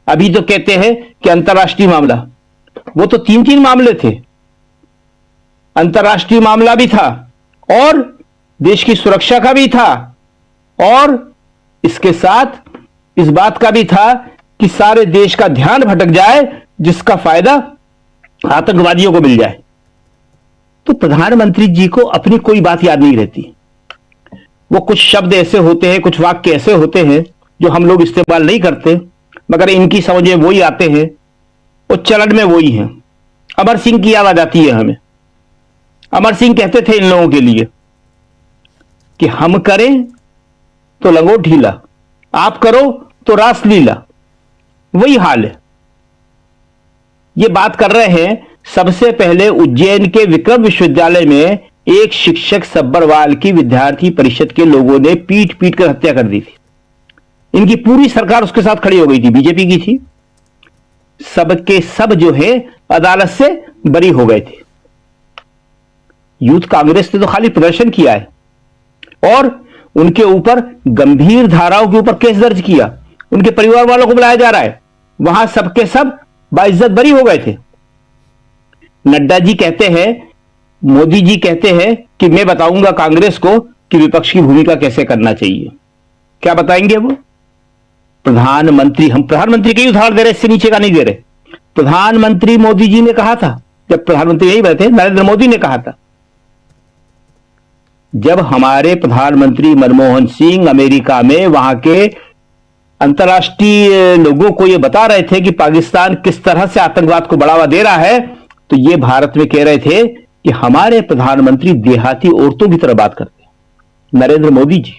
अभी तो कहते हैं कि अंतर्राष्ट्रीय मामला, वो तो 3-3 मामले थे। अंतर्राष्ट्रीय मामला भी था और देश की सुरक्षा का भी था और इसके साथ इस बात का भी था कि सारे देश का ध्यान भटक जाए जिसका फायदा आतंकवादियों को मिल जाए। तो प्रधानमंत्री जी को अपनी कोई बात याद नहीं रहती। वो कुछ शब्द ऐसे होते हैं, कुछ वाक्य ऐसे होते हैं जो हम लोग इस्तेमाल नहीं करते, मगर इनकी समझ में वही आते हैं, वो चलन में वही हैं। अमर सिंह की याद आ जाती है हमें। अमर सिंह कहते थे इन लोगों के लिए कि हम करें तो लंगोट ढीला, आप करो तो रासलीला। वही हाल है। ये बात कर रहे हैं। सबसे पहले उज्जैन के विक्रम विश्वविद्यालय में एक शिक्षक सब्बरवाल की विद्यार्थी परिषद के लोगों ने पीट पीट कर हत्या कर दी थी। इनकी पूरी सरकार उसके साथ खड़ी हो गई थी, बीजेपी की थी। सबके सब जो है अदालत से बरी हो गए थे। यूथ कांग्रेस ने तो खाली प्रदर्शन किया है और उनके ऊपर गंभीर धाराओं के ऊपर केस दर्ज किया। उनके परिवार वालों को बुलाया जा रहा है, वहां सबके सब बाइज्जत बरी हो गए थे। नड्डा जी कहते हैं, मोदी जी कहते हैं कि मैं बताऊंगा कांग्रेस को कि विपक्ष की भूमिका कैसे करना चाहिए। क्या बताएंगे वो? प्रधानमंत्री, हम प्रधानमंत्री के ही उदाहरण दे रहे, इससे नीचे का नहीं दे रहे। प्रधानमंत्री मोदी जी ने कहा था, जब प्रधानमंत्री यही बैठे, नरेंद्र मोदी ने कहा था, जब हमारे प्रधानमंत्री मनमोहन सिंह अमेरिका में वहां के अंतर्राष्ट्रीय लोगों को यह बता रहे थे कि पाकिस्तान किस तरह से आतंकवाद को बढ़ावा दे रहा है, तो ये भारत में कह रहे थे कि हमारे प्रधानमंत्री देहाती औरतों की तरह बात करते हैं। नरेंद्र मोदी जी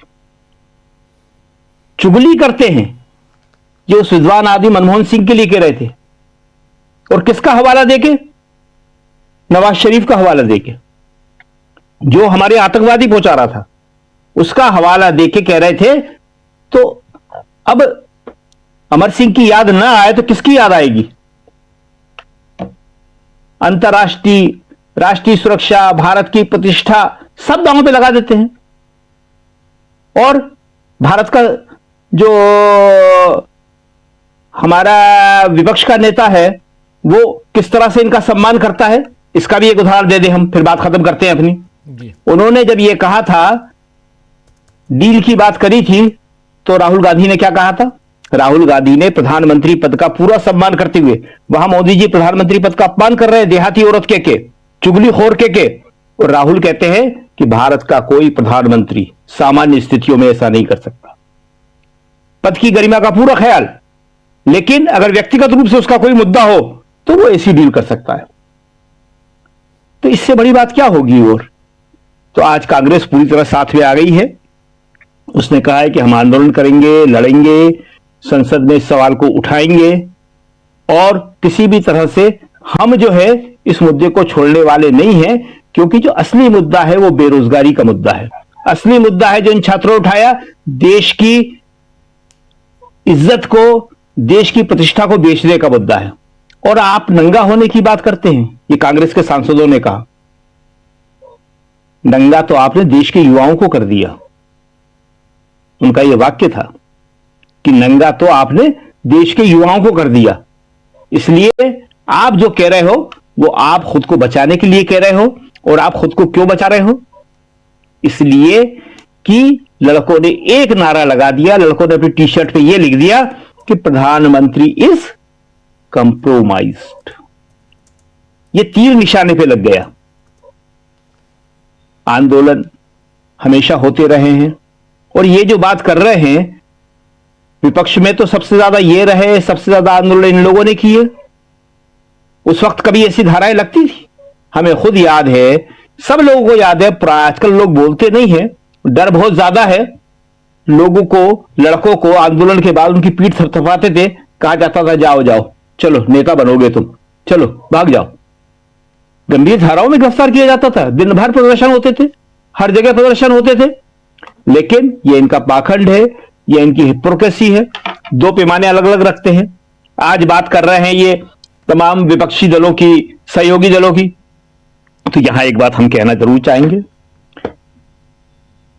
चुगली करते हैं जो उस विद्वान आदमी मनमोहन सिंह के लिए कह रहे थे। और किसका हवाला देके? नवाज शरीफ का हवाला देके, जो हमारे आतंकवादी पहुंचा रहा था। उसका हवाला देके कह रहे थे। तो अब अमर सिंह की याद ना आए तो किसकी याद आएगी? अंतर्राष्ट्रीय, राष्ट्रीय सुरक्षा, भारत की प्रतिष्ठा सब दांव पे लगा देते हैं। और भारत का जो हमारा विपक्ष का नेता है वो किस तरह से इनका सम्मान करता है, इसका भी एक उदाहरण दे दें हम, फिर बात खत्म करते हैं अपनी। उन्होंने जब ये कहा था, डील की बात करी थी, तो राहुल गांधी ने क्या कहा था? राहुल गांधी ने प्रधानमंत्री पद का पूरा सम्मान करते हुए, वहां मोदी जी प्रधानमंत्री पद का अपमान कर रहे हैं देहाती औरत के चुगलीखोर के, और राहुल कहते हैं कि भारत का कोई प्रधानमंत्री सामान्य स्थितियों में ऐसा नहीं कर सकता। पद की गरिमा का पूरा ख्याल, लेकिन अगर व्यक्तिगत रूप से उसका कोई मुद्दा हो तो वो ऐसी डील कर सकता है। तो इससे बड़ी बात क्या होगी? और तो आज कांग्रेस पूरी तरह साथ में आ गई है। उसने कहा है कि हम आंदोलन करेंगे, लड़ेंगे, संसद में इस सवाल को उठाएंगे, और किसी भी तरह से हम जो है इस मुद्दे को छोड़ने वाले नहीं हैं, क्योंकि जो असली मुद्दा है वो बेरोजगारी का मुद्दा है। असली मुद्दा है जो इन छात्रों ने उठाया, देश की इज्जत को, देश की प्रतिष्ठा को बेचने का मुद्दा है। और आप नंगा होने की बात करते हैं, ये कांग्रेस के सांसदों ने कहा। नंगा तो आपने देश के युवाओं को कर दिया। उनका यह वाक्य था कि नंगा तो आपने देश के युवाओं को कर दिया। इसलिए आप जो कह रहे हो वो आप खुद को बचाने के लिए कह रहे हो। और आप खुद को क्यों बचा रहे हो? इसलिए कि लड़कों ने एक नारा लगा दिया, लड़कों ने अपनी टी शर्ट पे यह लिख दिया कि प्रधानमंत्री इज कंप्रोमाइज्ड। ये तीर निशाने पे लग गया। आंदोलन हमेशा होते रहे हैं, और ये जो बात कर रहे हैं विपक्ष में, तो सबसे ज्यादा ये रहे, सबसे ज्यादा आंदोलन इन लोगों ने किए। उस वक्त कभी ऐसी धाराएं लगती थी? हमें खुद याद है, सब लोगों को याद है। आजकल लोग बोलते नहीं है, डर बहुत ज्यादा है लोगों को। लड़कों को आंदोलन के बाद उनकी पीठ थपथपाते थे, कहा जाता था जाओ जाओ, चलो नेता बनोगे तुम, चलो भाग जाओ। गंभीर धाराओं में गिरफ्तार किया जाता था, दिन भर प्रदर्शन होते थे, हर जगह प्रदर्शन होते थे। लेकिन ये इनका पाखंड है, ये इनकी हिपोक्रेसी है। दो पैमाने अलग अलग रखते हैं। आज बात कर रहे हैं ये तमाम विपक्षी दलों की, सहयोगी दलों की, तो यहां एक बात हम कहना जरूर चाहेंगे।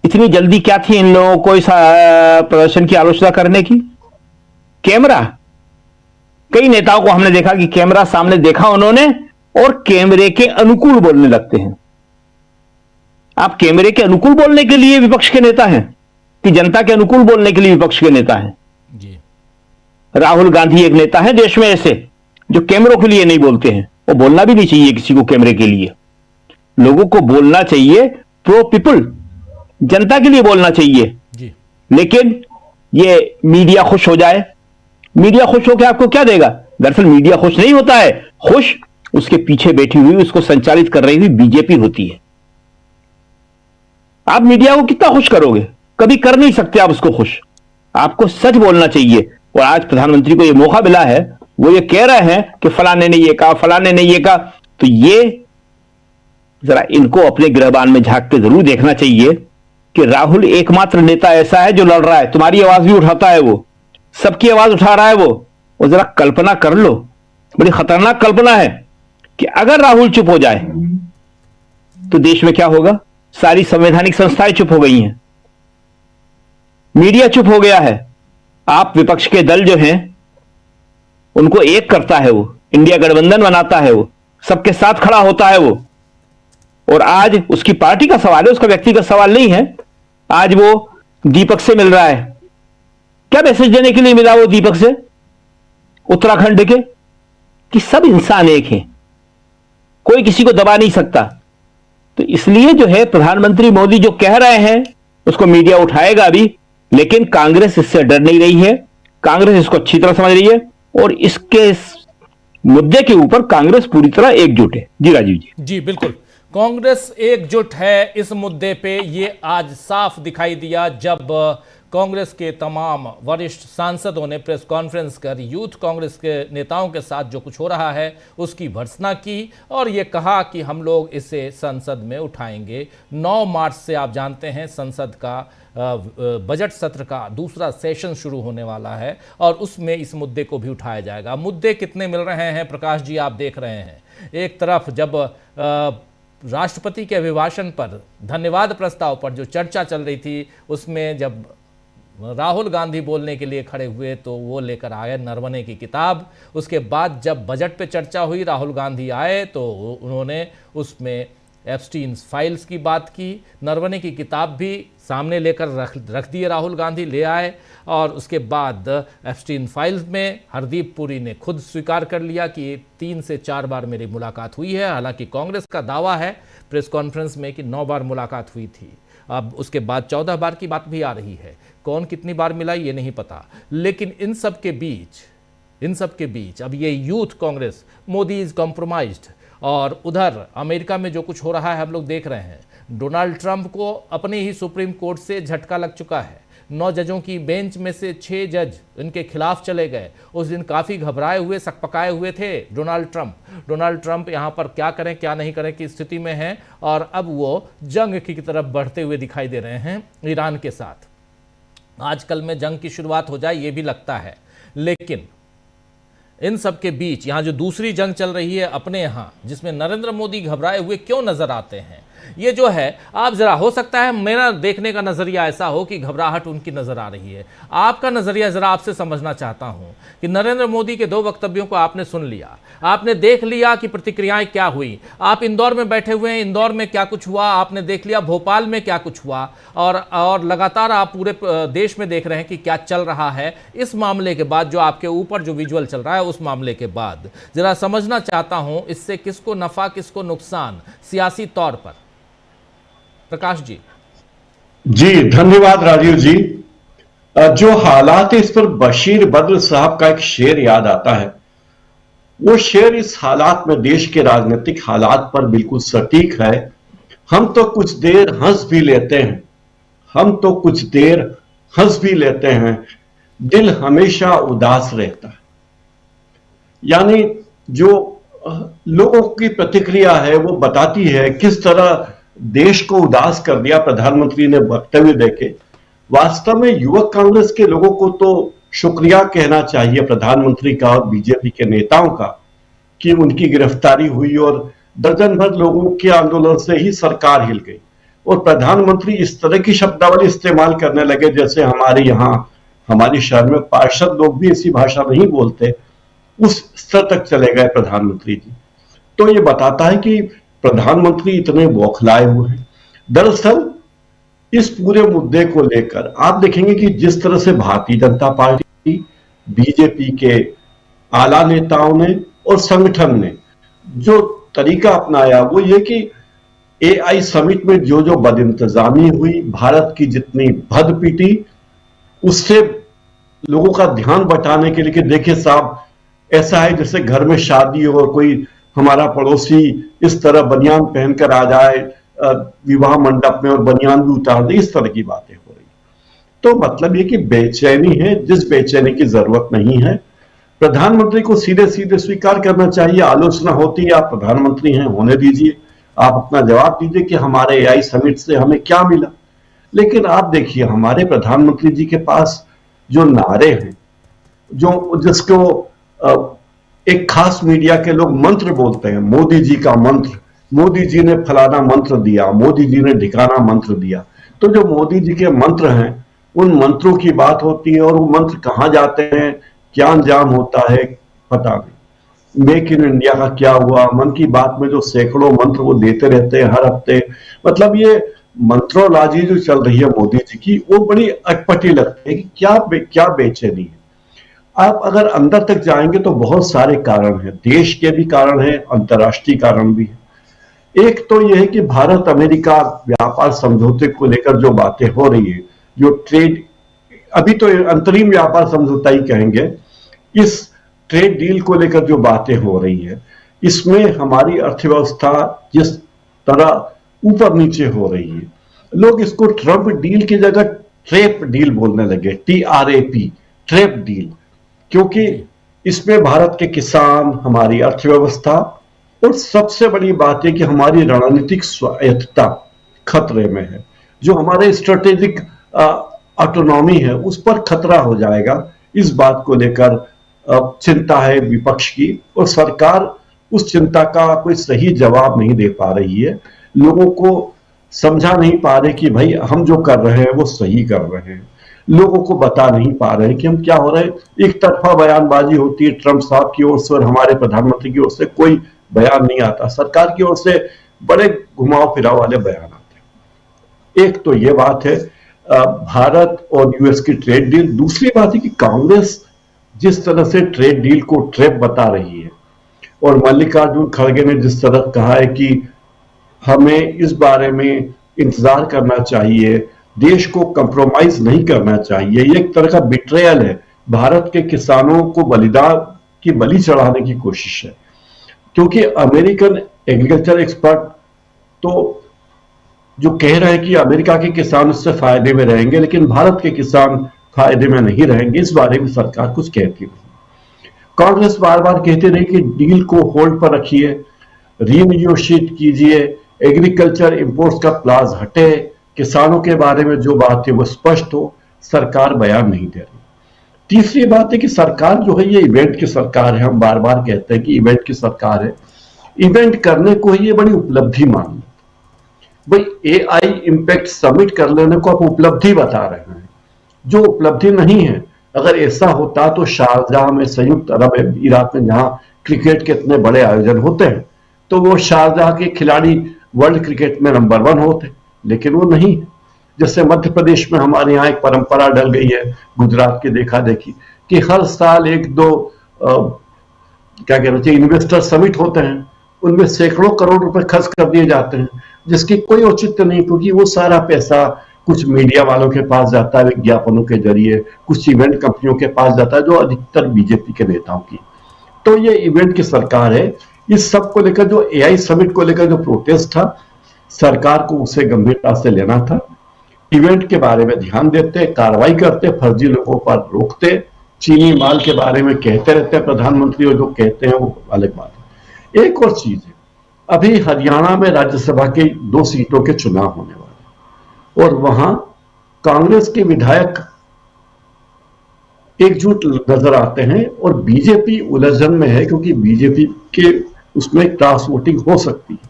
इतनी जल्दी क्या थी इन लोगों को इस प्रदर्शन की आलोचना करने की? कैमरा, कई नेताओं को हमने देखा कि कैमरा सामने देखा उन्होंने और कैमरे के अनुकूल बोलने लगते हैं। आप कैमरे के अनुकूल बोलने के लिए विपक्ष के नेता हैं कि जनता के अनुकूल बोलने के लिए विपक्ष के नेता हैं? जी। राहुल गांधी एक नेता है देश में ऐसे जो कैमरों के लिए नहीं बोलते हैं। वो बोलना भी नहीं चाहिए किसी को कैमरे के लिए। लोगों को बोलना चाहिए प्रो पीपल, जनता के लिए बोलना चाहिए जी। लेकिन ये मीडिया खुश हो जाए, मीडिया खुश होकर आपको क्या देगा? दरअसल मीडिया खुश नहीं होता है, खुश उसके पीछे बैठी हुई, उसको संचालित कर रही हुई बीजेपी होती है। आप मीडिया को कितना खुश करोगे? कभी कर नहीं सकते आप उसको खुश। आपको सच बोलना चाहिए। और आज प्रधानमंत्री को यह मौका मिला है, वो ये कह रहे हैं कि फलाने ने ये कहा, फलाने ने ये कहा, तो ये जरा इनको अपने गिरहबान में झांक के जरूर देखना चाहिए कि राहुल एकमात्र नेता ऐसा है जो लड़ रहा है। तुम्हारी आवाज भी उठाता है, वो सबकी आवाज उठा रहा है वो। और जरा कल्पना कर लो, बड़ी खतरनाक कल्पना है कि अगर राहुल चुप हो जाए तो देश में क्या होगा? सारी संवैधानिक संस्थाएं चुप हो गई हैं, मीडिया चुप हो गया है। आप विपक्ष के दल जो हैं उनको एक करता है वो, इंडिया गठबंधन बनाता है वो, सबके साथ खड़ा होता है वो। और आज उसकी पार्टी का सवाल है, उसका व्यक्तिगत सवाल नहीं है। आज वो दीपक से मिल रहा है। क्या मैसेज देने के लिए मिला वो दीपक से, उत्तराखंड के? कि सब इंसान एक हैं, कोई किसी को दबा नहीं सकता। तो इसलिए जो है प्रधानमंत्री मोदी जो कह रहे हैं उसको मीडिया उठाएगा भी, लेकिन कांग्रेस इससे डर नहीं रही है। कांग्रेस इसको अच्छी तरह समझ रही है और इसके मुद्दे के ऊपर कांग्रेस पूरी तरह एकजुट है। जी राजीव जी। जी बिल्कुल, कांग्रेस एकजुट है इस मुद्दे पे। ये आज साफ दिखाई दिया जब कांग्रेस के तमाम वरिष्ठ सांसदों ने प्रेस कॉन्फ्रेंस कर यूथ कांग्रेस के नेताओं के साथ जो कुछ हो रहा है उसकी भर्त्सना की और ये कहा कि हम लोग इसे संसद में उठाएंगे। 9 मार्च से आप जानते हैं संसद का बजट सत्र का दूसरा सेशन शुरू होने वाला है और उसमें इस मुद्दे को भी उठाया जाएगा। मुद्दे कितने मिल रहे हैं प्रकाश जी, आप देख रहे हैं। एक तरफ जब राष्ट्रपति के अभिभाषण पर धन्यवाद प्रस्ताव पर जो चर्चा चल रही थी उसमें जब राहुल गांधी बोलने के लिए खड़े हुए तो वो लेकर आए नरवणे की किताब। उसके बाद जब बजट पे चर्चा हुई, राहुल गांधी आए तो उन्होंने उसमें एप्स्टीन फाइल्स की बात की। नरवणे की किताब भी सामने लेकर रख दिए, राहुल गांधी ले आए और उसके बाद एप्स्टीन फाइल्स में हरदीप पुरी ने खुद स्वीकार कर लिया कि 3 से 4 बार मेरी मुलाकात हुई है। हालांकि कांग्रेस का दावा है प्रेस कॉन्फ्रेंस में कि 9 बार मुलाकात हुई थी। अब उसके बाद 14 बार की बात भी आ रही है। कौन कितनी बार मिला ये नहीं पता, लेकिन इन सब के बीच अब ये youth Congress, Modi is compromised, और उधर अमेरिका में जो कुछ हो रहा है हम लोग देख रहे हैं। डोनाल्ड ट्रंप को अपने ही सुप्रीम कोर्ट से झटका लग चुका है। 9 जजों की बेंच में से 6 जज इनके खिलाफ चले गए। उस दिन काफ़ी घबराए हुए, सकपकाए हुए थे डोनाल्ड ट्रंप यहाँ पर क्या करें क्या नहीं करें की स्थिति में हैं और अब वो जंग की तरफ बढ़ते हुए दिखाई दे रहे हैं ईरान के साथ। आजकल में जंग की शुरुआत हो जाए ये भी लगता है, लेकिन इन सब के बीच यहाँ जो दूसरी जंग चल रही है अपने यहाँ, जिसमें नरेंद्र मोदी घबराए हुए क्यों नजर आते हैं, ये जो है आप जरा, हो सकता है मेरा देखने का नजरिया ऐसा हो कि घबराहट उनकी नजर आ रही है। आपका नजरिया जरा आपसे समझना चाहता हूं कि नरेंद्र मोदी के 2 वक्तव्यों को आपने सुन लिया, आपने देख लिया कि प्रतिक्रियाएं क्या हुई। आप इंदौर में बैठे हुए हैं, इंदौर में क्या कुछ हुआ आपने देख लिया, भोपाल में क्या कुछ हुआ, और लगातार आप पूरे देश में देख रहे हैं कि क्या चल रहा है। इस मामले के बाद जो आपके ऊपर जो विजुअल चल रहा है उस मामले के बाद जरा समझना चाहता हूं इससे किसको नफा किसको नुकसान सियासी तौर पर। प्रकाश जी। जी धन्यवाद राजीव जी। जो हालात है इस पर बशीर बद्र साहब का एक शेर याद आता है। वो शेर इस हालात में, देश के राजनीतिक हालात पर बिल्कुल सटीक है। हम तो कुछ देर हंस भी लेते हैं, दिल हमेशा उदास रहता है। यानी जो लोगों की प्रतिक्रिया है वो बताती है किस तरह देश को उदास कर दिया प्रधानमंत्री ने वक्तव्य देके। वास्तव में युवक कांग्रेस के लोगों को तो शुक्रिया कहना चाहिए प्रधानमंत्री का और बीजेपी के नेताओं का कि उनकी गिरफ्तारी हुई और दर्जन भर लोगों के आंदोलन से ही सरकार हिल गई और प्रधानमंत्री इस तरह की शब्दावली इस्तेमाल करने लगे जैसे हमारे यहाँ, हमारे शहर में पार्षद लोग भी ऐसी भाषा नहीं बोलते। उस स्तर तक चले गए प्रधानमंत्री जी। तो ये बताता है कि प्रधानमंत्री इतने बौखलाए हुए हैं। दरअसल इस पूरे मुद्दे को लेकर आप देखेंगे कि जिस तरह से भारतीय जनता पार्टी, बीजेपी के आला नेताओं ने और संगठन ने जो तरीका अपनाया वो ये कि AI समिट में जो जो बदइंतजामी हुई, भारत की जितनी भद पीटी, उससे लोगों का ध्यान बटाने के लिए कि देखिए साहब ऐसा है जैसे घर में शादी हो और कोई हमारा पड़ोसी इस तरह बनियान पहनकर आ जाए विवाह मंडप में और बनियान भी उतार दे, इस तरह की बातें हो रही। तो मतलब ये कि बेचैनी है जिस बेचैनी की जरूरत नहीं है। प्रधानमंत्री को सीधे सीधे स्वीकार करना चाहिए। आलोचना होती है, आप प्रधानमंत्री हैं, होने दीजिए, आप अपना जवाब दीजिए कि हमारे AI समिट से हमें क्या मिला। लेकिन आप देखिए हमारे प्रधानमंत्री जी के पास जो नारे हैं, जो जिसको एक खास मीडिया के लोग मंत्र बोलते हैं, मोदी जी का मंत्र, मोदी जी ने फलाना मंत्र दिया, मोदी जी ने ढिकाना मंत्र दिया। तो जो मोदी जी के मंत्र हैं उन मंत्रों की बात होती है और वो मंत्र कहां जाते हैं, क्या अंजाम होता है पता नहीं। मेक इन इंडिया का क्या हुआ, मन की बात में जो सैकड़ों मंत्र वो देते रहते हैं हर हफ्ते। मतलब ये मंत्रोलाजी जो चल रही है मोदी जी की वो बड़ी अटपटी लगती है कि क्या बेचैनी है। आप अगर अंदर तक जाएंगे तो बहुत सारे कारण हैं, देश के भी कारण हैं, अंतर्राष्ट्रीय कारण भी है। एक तो यह है कि भारत अमेरिका व्यापार समझौते को लेकर जो बातें हो रही है, जो ट्रेड, अभी तो अंतरिम व्यापार समझौता ही कहेंगे, इस ट्रेड डील को लेकर जो बातें हो रही है, इसमें हमारी अर्थव्यवस्था जिस तरह ऊपर नीचे हो रही है, लोग इसको ट्रंप डील की जगह ट्रैप डील बोलने लगे, TRAP, ट्रैप डील, क्योंकि इसमें भारत के किसान, हमारी अर्थव्यवस्था और सबसे बड़ी बात है कि हमारी रणनीतिक स्वायत्तता खतरे में है। जो हमारे स्ट्रेटेजिक ऑटोनॉमी है उस पर खतरा हो जाएगा। इस बात को लेकर चिंता है विपक्ष की, और सरकार उस चिंता का कोई सही जवाब नहीं दे पा रही है। लोगों को समझा नहीं पा रहे कि भाई हम जो कर रहे हैं वो सही कर रहे हैं। लोगों को बता नहीं पा रहे कि हम क्या हो रहे हैं। एक तरफा बयानबाजी होती है ट्रंप साहब की ओर से और हमारे प्रधानमंत्री की ओर से कोई बयान नहीं आता। सरकार की ओर से बड़े घुमाव फिराव वाले बयान आते हैं। एक तो ये बात है भारत और यूएस की ट्रेड डील। दूसरी बात है कि कांग्रेस जिस तरह से ट्रेड डील को ट्रैप बता रही है, और मल्लिकार्जुन खड़गे ने जिस तरह कहा है कि हमें इस बारे में इंतजार करना चाहिए, देश को कंप्रोमाइज नहीं करना चाहिए, ये एक तरह का बिट्रेयल है। भारत के किसानों को बलिदान की बलि चढ़ाने की कोशिश है, क्योंकि अमेरिकन एग्रीकल्चर एक्सपर्ट तो जो कह रहे हैं कि अमेरिका के किसान इससे फायदे में रहेंगे, लेकिन भारत के किसान फायदे में नहीं रहेंगे, इस बारे में सरकार कुछ कहती नहीं। कांग्रेस बार बार कहते रही कि डील को होल्ड पर रखिए, रीनिगोशिएट कीजिए, एग्रीकल्चर इंपोर्ट्स का क्लॉज हटे, किसानों के बारे में जो बात है वो स्पष्ट हो। सरकार बयान नहीं दे रही। तीसरी बात है कि सरकार जो है ये इवेंट की सरकार है। हम बार बार कहते हैं कि इवेंट की सरकार है। इवेंट करने को ये बड़ी उपलब्धि मान लो भाई, AI इम्पैक्ट समिट कर लेने को आप उपलब्धि बता रहे हैं, जो उपलब्धि नहीं है। अगर ऐसा होता तो शारजाह में, संयुक्त अरब इमारात में, जहां क्रिकेट के इतने बड़े आयोजन होते हैं, तो वो शारजाह के खिलाड़ी वर्ल्ड क्रिकेट में नंबर 1 होते, लेकिन वो नहीं। जैसे मध्य प्रदेश में हमारे यहाँ एक परंपरा डल गई है, गुजरात की देखा देखी, कि हर साल 1-2 क्या कहना चाहिए इन्वेस्टर समिट होते हैं, उनमें सैकड़ों करोड़ रुपए खर्च कर दिए जाते हैं, जिसकी कोई औचित्य नहीं, क्योंकि वो सारा पैसा कुछ मीडिया वालों के पास जाता है विज्ञापनों के जरिए, कुछ इवेंट कंपनियों के पास जाता है, जो अधिकतर बीजेपी के नेताओं की। तो ये इवेंट की सरकार है। इस सब को लेकर जो AI समिट को लेकर जो प्रोटेस्ट था, सरकार को उसे गंभीरता से लेना था। इवेंट के बारे में ध्यान देते, कार्रवाई करते, फर्जी लोगों पर रोकते, चीनी माल के बारे में कहते रहते हैं प्रधानमंत्री, और जो कहते हैं वो अलग बात है। एक और चीज है, अभी हरियाणा में राज्यसभा के 2 सीटों के चुनाव होने वाले, और वहां कांग्रेस के विधायक एकजुट नजर आते हैं और बीजेपी उलझन में है, क्योंकि बीजेपी के उसमें क्रॉस वोटिंग हो सकती है।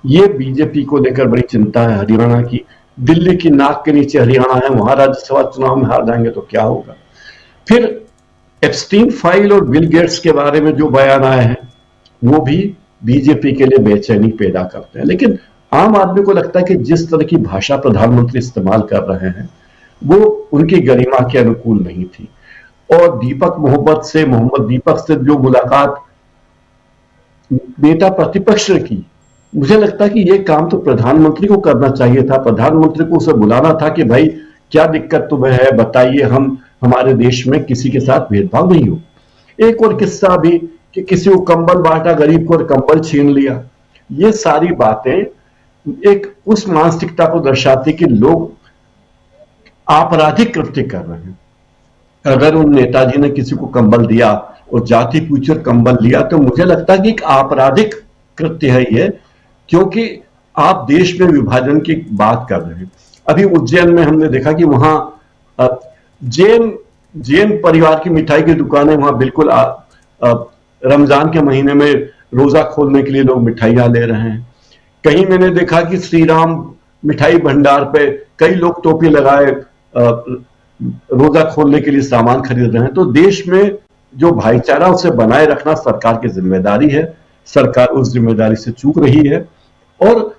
ये बीजेपी को लेकर बड़ी चिंता है हरियाणा की। दिल्ली की नाक के नीचे हरियाणा है, वहां राज्यसभा चुनाव में हार जाएंगे तो क्या होगा। फिर एप्स्टीन फाइल और बिल गेट्स के बारे में जो बयान आए हैं वो भी बीजेपी के लिए बेचैनी पैदा करते हैं। लेकिन आम आदमी को लगता है कि जिस तरह की भाषा प्रधानमंत्री इस्तेमाल कर रहे हैं वो उनकी गरिमा के अनुकूल नहीं थी। और मोहम्मद दीपक से जो मुलाकात नेता प्रतिपक्ष ने की, मुझे लगता है कि यह काम तो प्रधानमंत्री को करना चाहिए था। प्रधानमंत्री को उसे बुलाना था कि भाई क्या दिक्कत तुम्हें है, बताइए, हम हमारे देश में किसी के साथ भेदभाव नहीं हो। एक और किस्सा भी कि किसी को कंबल बांटा, गरीब को कंबल छीन लिया। ये सारी बातें एक उस मानसिकता को दर्शाती कि लोग आपराधिक कृत्य कर रहे हैं। अगर उन नेताजी ने किसी को कंबल दिया और जाति पूछकर कंबल लिया तो मुझे लगता है कि एक आपराधिक कृत्य है ये, क्योंकि आप देश में विभाजन की बात कर रहे हैं। अभी उज्जैन में हमने देखा कि वहां जैन परिवार की मिठाई की दुकानें वहां बिल्कुल रमजान के महीने में रोजा खोलने के लिए लोग मिठाइयां ले रहे हैं। कहीं मैंने देखा कि श्री राम मिठाई भंडार पे कई लोग टोपी लगाए रोजा खोलने के लिए सामान खरीद रहे हैं। तो देश में जो भाईचारा उसे बनाए रखना सरकार की जिम्मेदारी है। सरकार उस जिम्मेदारी से चूक रही है और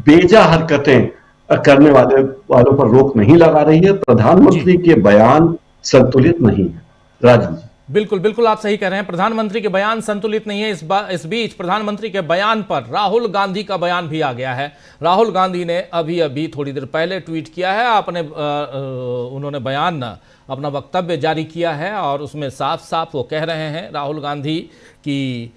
बेजा हरकतें करने वालों पर रोक नहीं लगा रही है। प्रधानमंत्री के बयान संतुलित नहीं है। राजू जी, बिल्कुल आप सही कह रहे हैं, प्रधानमंत्री के बयान संतुलित नहीं है। इस बीच प्रधानमंत्री के बयान पर राहुल गांधी का बयान भी आ गया है। राहुल गांधी ने अभी थोड़ी देर पहले ट्वीट किया है, उन्होंने बयान अपना वक्तव्य जारी किया है और उसमें साफ साफ वो कह रहे हैं राहुल गांधी कि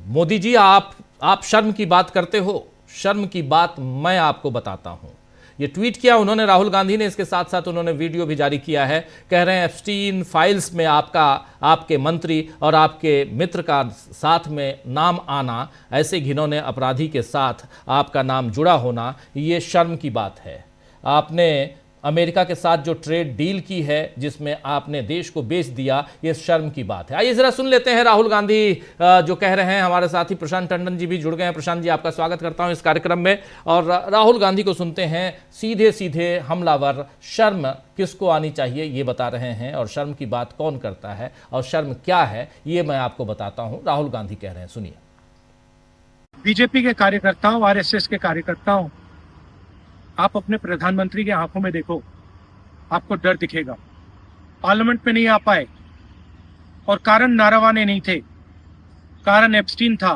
मोदी जी आप शर्म की बात करते हो, शर्म की बात मैं आपको बताता हूं। ये ट्वीट किया उन्होंने, राहुल गांधी ने। इसके साथ साथ उन्होंने वीडियो भी जारी किया है। कह रहे हैं एप्स्टीन फाइल्स में आपके मंत्री और आपके मित्र का साथ में नाम आना, ऐसे घिनौने अपराधी के साथ आपका नाम जुड़ा होना, ये शर्म की बात है। आपने अमेरिका के साथ जो ट्रेड डील की है, जिसमें आपने देश को बेच दिया, ये शर्म की बात है। आइए जरा सुन लेते हैं राहुल गांधी जो कह रहे हैं। हमारे साथी प्रशांत टंडन जी भी जुड़ गए हैं। प्रशांत जी, आपका स्वागत करता हूं इस कार्यक्रम में। और राहुल गांधी को सुनते हैं। सीधे सीधे हमलावर, शर्म किसको आनी चाहिए ये बता रहे हैं, और शर्म की बात कौन करता है और शर्म क्या है ये मैं आपको बताता हूं। राहुल गांधी कह रहे हैं, सुनिए। बीजेपी के कार्यकर्ताओं, आरएसएस के कार्यकर्ताओं, आप अपने प्रधानमंत्री के आंखों में देखो, आपको डर दिखेगा। पार्लियामेंट में नहीं आ पाए और कारण नारावाने नहीं थे, कारण एप्स्टीन था,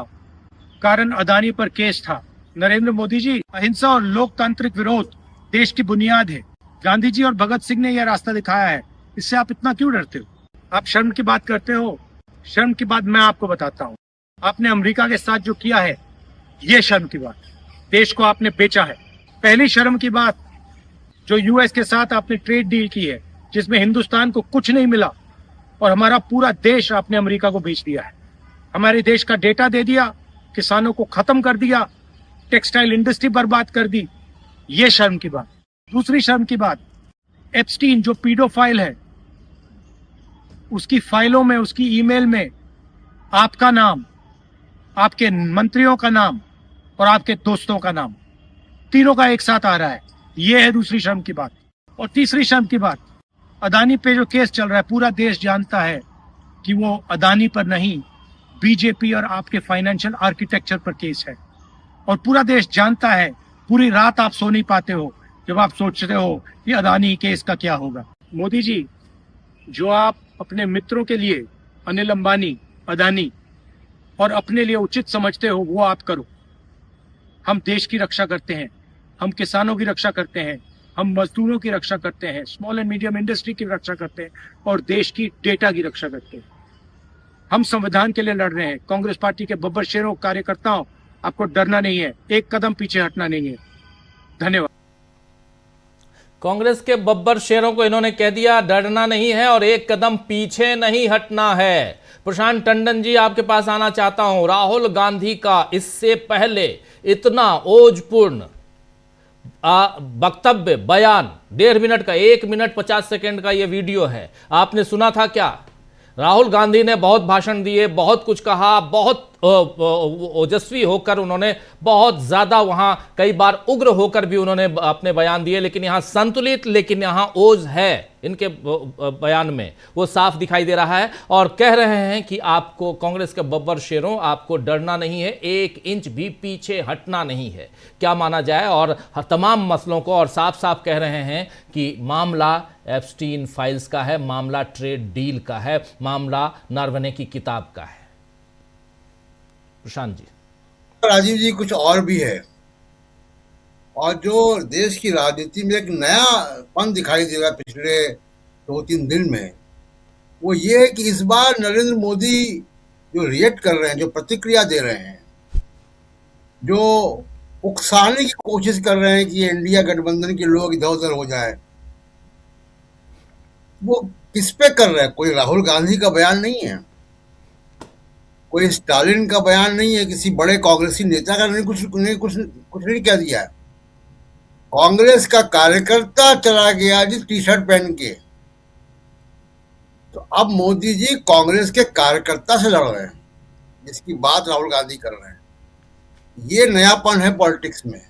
कारण अदानी पर केस था। नरेंद्र मोदी जी, अहिंसा और लोकतांत्रिक विरोध देश की बुनियाद है। गांधी जी और भगत सिंह ने यह रास्ता दिखाया है। इससे आप इतना क्यों डरते हो? आप शर्म की बात करते हो। शर्म की बात मैं आपको बताता हूँ। आपने अमेरिका के साथ जो किया है, ये शर्म की बात। देश को आपने बेचा है। पहली शर्म की बात, जो यूएस के साथ आपने ट्रेड डील की है, जिसमें हिंदुस्तान को कुछ नहीं मिला और हमारा पूरा देश आपने अमेरिका को बेच दिया है। हमारे देश का डेटा दे दिया, किसानों को खत्म कर दिया, टेक्सटाइल इंडस्ट्री बर्बाद कर दी। ये शर्म की बात। दूसरी शर्म की बात, एप्स्टीन जो पीडोफाइल है, उसकी फाइलों में, उसकी ईमेल में आपका नाम, आपके मंत्रियों का नाम और आपके दोस्तों का नाम, तीनों का एक साथ आ रहा है। यह है दूसरी शर्म की बात। और तीसरी शर्म की बात, अदानी पे जो केस चल रहा है, पूरा देश जानता है कि वो अदानी पर नहीं, बीजेपी और आपके फाइनेंशियल आर्किटेक्चर पर केस है। और पूरा देश जानता है, पूरी रात आप सो नहीं पाते हो जब आप सोचते हो कि अदानी केस का क्या होगा। मोदी जी, जो आप अपने मित्रों के लिए, अनिल अंबानी, अदानी, और अपने लिए उचित समझते हो, वो आप करो। हम देश की रक्षा करते हैं, हम किसानों की रक्षा करते हैं, हम मजदूरों की रक्षा करते हैं, स्मॉल एंड मीडियम इंडस्ट्री की रक्षा करते हैं और देश की डेटा की रक्षा करते हैं। हम संविधान के लिए लड़ रहे हैं। कांग्रेस पार्टी के बब्बर शेरों, कार्यकर्ताओं, आपको डरना नहीं है, एक कदम पीछे हटना नहीं है। धन्यवाद। कांग्रेस के बब्बर शेरों को इन्होंने कह दिया डरना नहीं है और एक कदम पीछे नहीं हटना है। प्रशांत टंडन जी, आपके पास आना चाहता हूं। राहुल गांधी का इससे पहले इतना ओजपूर्ण वक्तव्य, बयान, 1.5 मिनट का, 1 मिनट 50 सेकंड का यह वीडियो है, आपने सुना था क्या? राहुल गांधी ने बहुत भाषण दिए, बहुत कुछ कहा, बहुत ओजस्वी होकर उन्होंने, बहुत ज्यादा वहां कई बार उग्र होकर भी उन्होंने अपने बयान दिए, लेकिन यहां संतुलित, लेकिन यहां ओज है इनके बयान में, वो साफ दिखाई दे रहा है। और कह रहे हैं कि आपको, कांग्रेस के बब्बर शेरों, आपको डरना नहीं है, 1 इंच भी पीछे हटना नहीं है। क्या माना जाए? और तमाम मसलों को, और साफ साफ कह रहे हैं कि मामला एप्स्टीन फाइल्स का है, मामला ट्रेड डील का है, मामला नरवणे की किताब का है। प्रशांत जी। राजीव जी, कुछ और भी है, और जो देश की राजनीति में एक नयापन दिखाई दे रहा है पिछले 2-3 दिन में, वो ये है कि इस बार नरेंद्र मोदी जो रिएक्ट कर रहे हैं, जो प्रतिक्रिया दे रहे हैं, जो उकसाने की कोशिश कर रहे हैं कि इंडिया गठबंधन के लोग इधर उधर हो जाए, वो किस पे कर रहे हैं? कोई राहुल गांधी का बयान नहीं है, कोई स्टालिन का बयान नहीं है, किसी बड़े कांग्रेसी नेता का नहीं, कुछ नहीं कह दिया है। कांग्रेस का कार्यकर्ता चला गया जी टी शर्ट पहन के। तो अब मोदी जी कांग्रेस के कार्यकर्ता से लड़ रहे हैं, जिसकी बात राहुल गांधी कर रहे हैं। ये नयापन है पॉलिटिक्स में।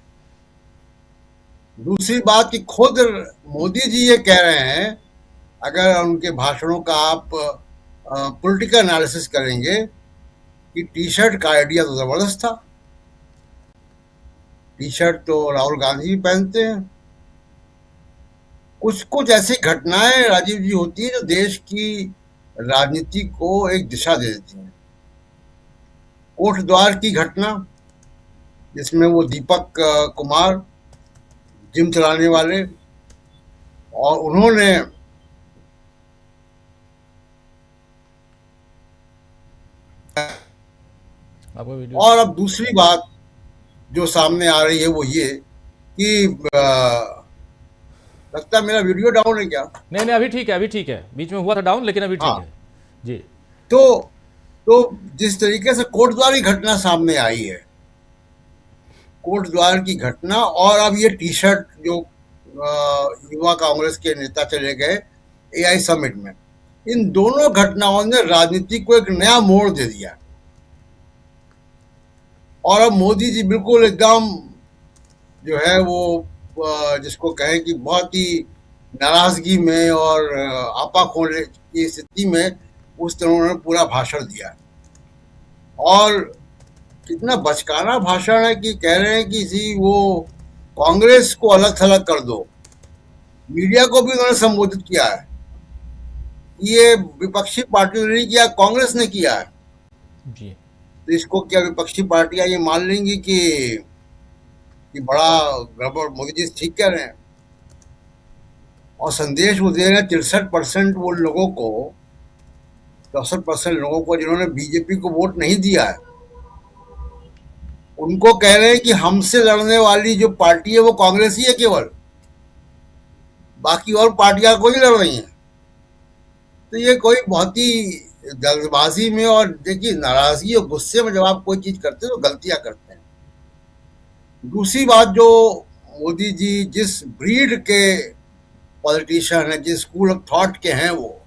दूसरी बात कि खुद मोदी जी ये कह रहे हैं, अगर उनके भाषणों का आप पॉलिटिकल एनालिसिस करेंगे, कि टी शर्ट का आइडिया तो जबरदस्त था। टी शर्ट तो राहुल गांधी भी पहनते हैं। कुछ ऐसी घटनाएं राजीव जी होती है जो देश की राजनीति को एक दिशा दे देती हैं। कोटद्वार की घटना, जिसमें वो दीपक कुमार, जिम चलाने वाले, और उन्होंने और अब दूसरी बात जो सामने आ रही है वो ये कि लगता है मेरा वीडियो डाउन है क्या? नहीं नहीं, अभी ठीक है, अभी ठीक है। बीच में हुआ था डाउन, लेकिन अभी ठीक हाँ। है जी। तो जिस तरीके से कोटद्वार की घटना सामने आई है, कोटद्वार की घटना, और अब ये टी शर्ट जो युवा कांग्रेस के नेता चले गए एआई समिट में, इन दोनों घटनाओं ने राजनीति को एक नया मोड़ दे दिया। और अब मोदी जी बिल्कुल एकदम जो है वो जिसको कहें कि बहुत ही नाराजगी में और आपा खोने की स्थिति में उस तरह उन्होंने पूरा भाषण दिया। और कितना बचकाना भाषण है कि कह रहे हैं कि जी वो कांग्रेस को अलग थलग कर दो। मीडिया को भी उन्होंने संबोधित किया है। ये विपक्षी पार्टी ने नहीं किया, कांग्रेस ने किया है जी। तो इसको क्या विपक्षी पार्टियां ये मान लेंगी कि बड़ा गड़बड़, मोदी जी ठीक कह रहे हैं? और संदेश वो दे रहे हैं 63% वो लोगों को, 64% लोगों को जिन्होंने बीजेपी को वोट नहीं दिया है, उनको कह रहे हैं कि हमसे लड़ने वाली जो पार्टी है वो कांग्रेस ही है केवल, बाकी और पार्टियां कोई लड़ रही हैं। तो ये कोई बहुत ही जल्दबाजी में, और देखिए नाराजगी और गुस्से में जब आप कोई चीज करते हैं तो गलतियां करते हैं। दूसरी बात, जो मोदी जी जिस ब्रीड के पॉलिटिशियन है, जिस स्कूल ऑफ थॉट के हैं वो,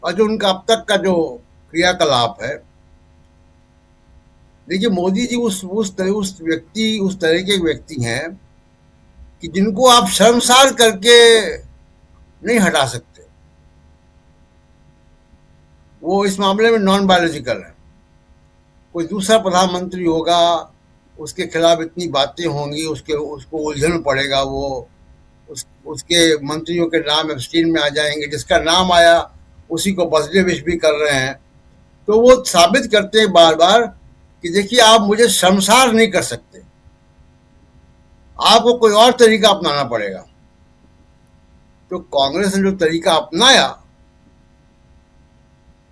और जो उनका अब तक का जो क्रियाकलाप है, देखिए मोदी जी उस तरह के व्यक्ति हैं कि जिनको आप शर्मसार करके नहीं हटा सकते। वो इस मामले में नॉन बायोलॉजिकल है। कोई दूसरा प्रधानमंत्री होगा, उसके खिलाफ इतनी बातें होंगी, उसको उलझन में पड़ेगा, वो उसके मंत्रियों के नाम एब्स्टीन में आ जाएंगे, जिसका नाम आया उसी को बर्थडे विश भी कर रहे हैं। तो वो साबित करते हैं बार बार कि देखिए आप मुझे शर्मसार नहीं कर सकते, आपको कोई और तरीका अपनाना पड़ेगा। तो कांग्रेस ने जो तरीका अपनाया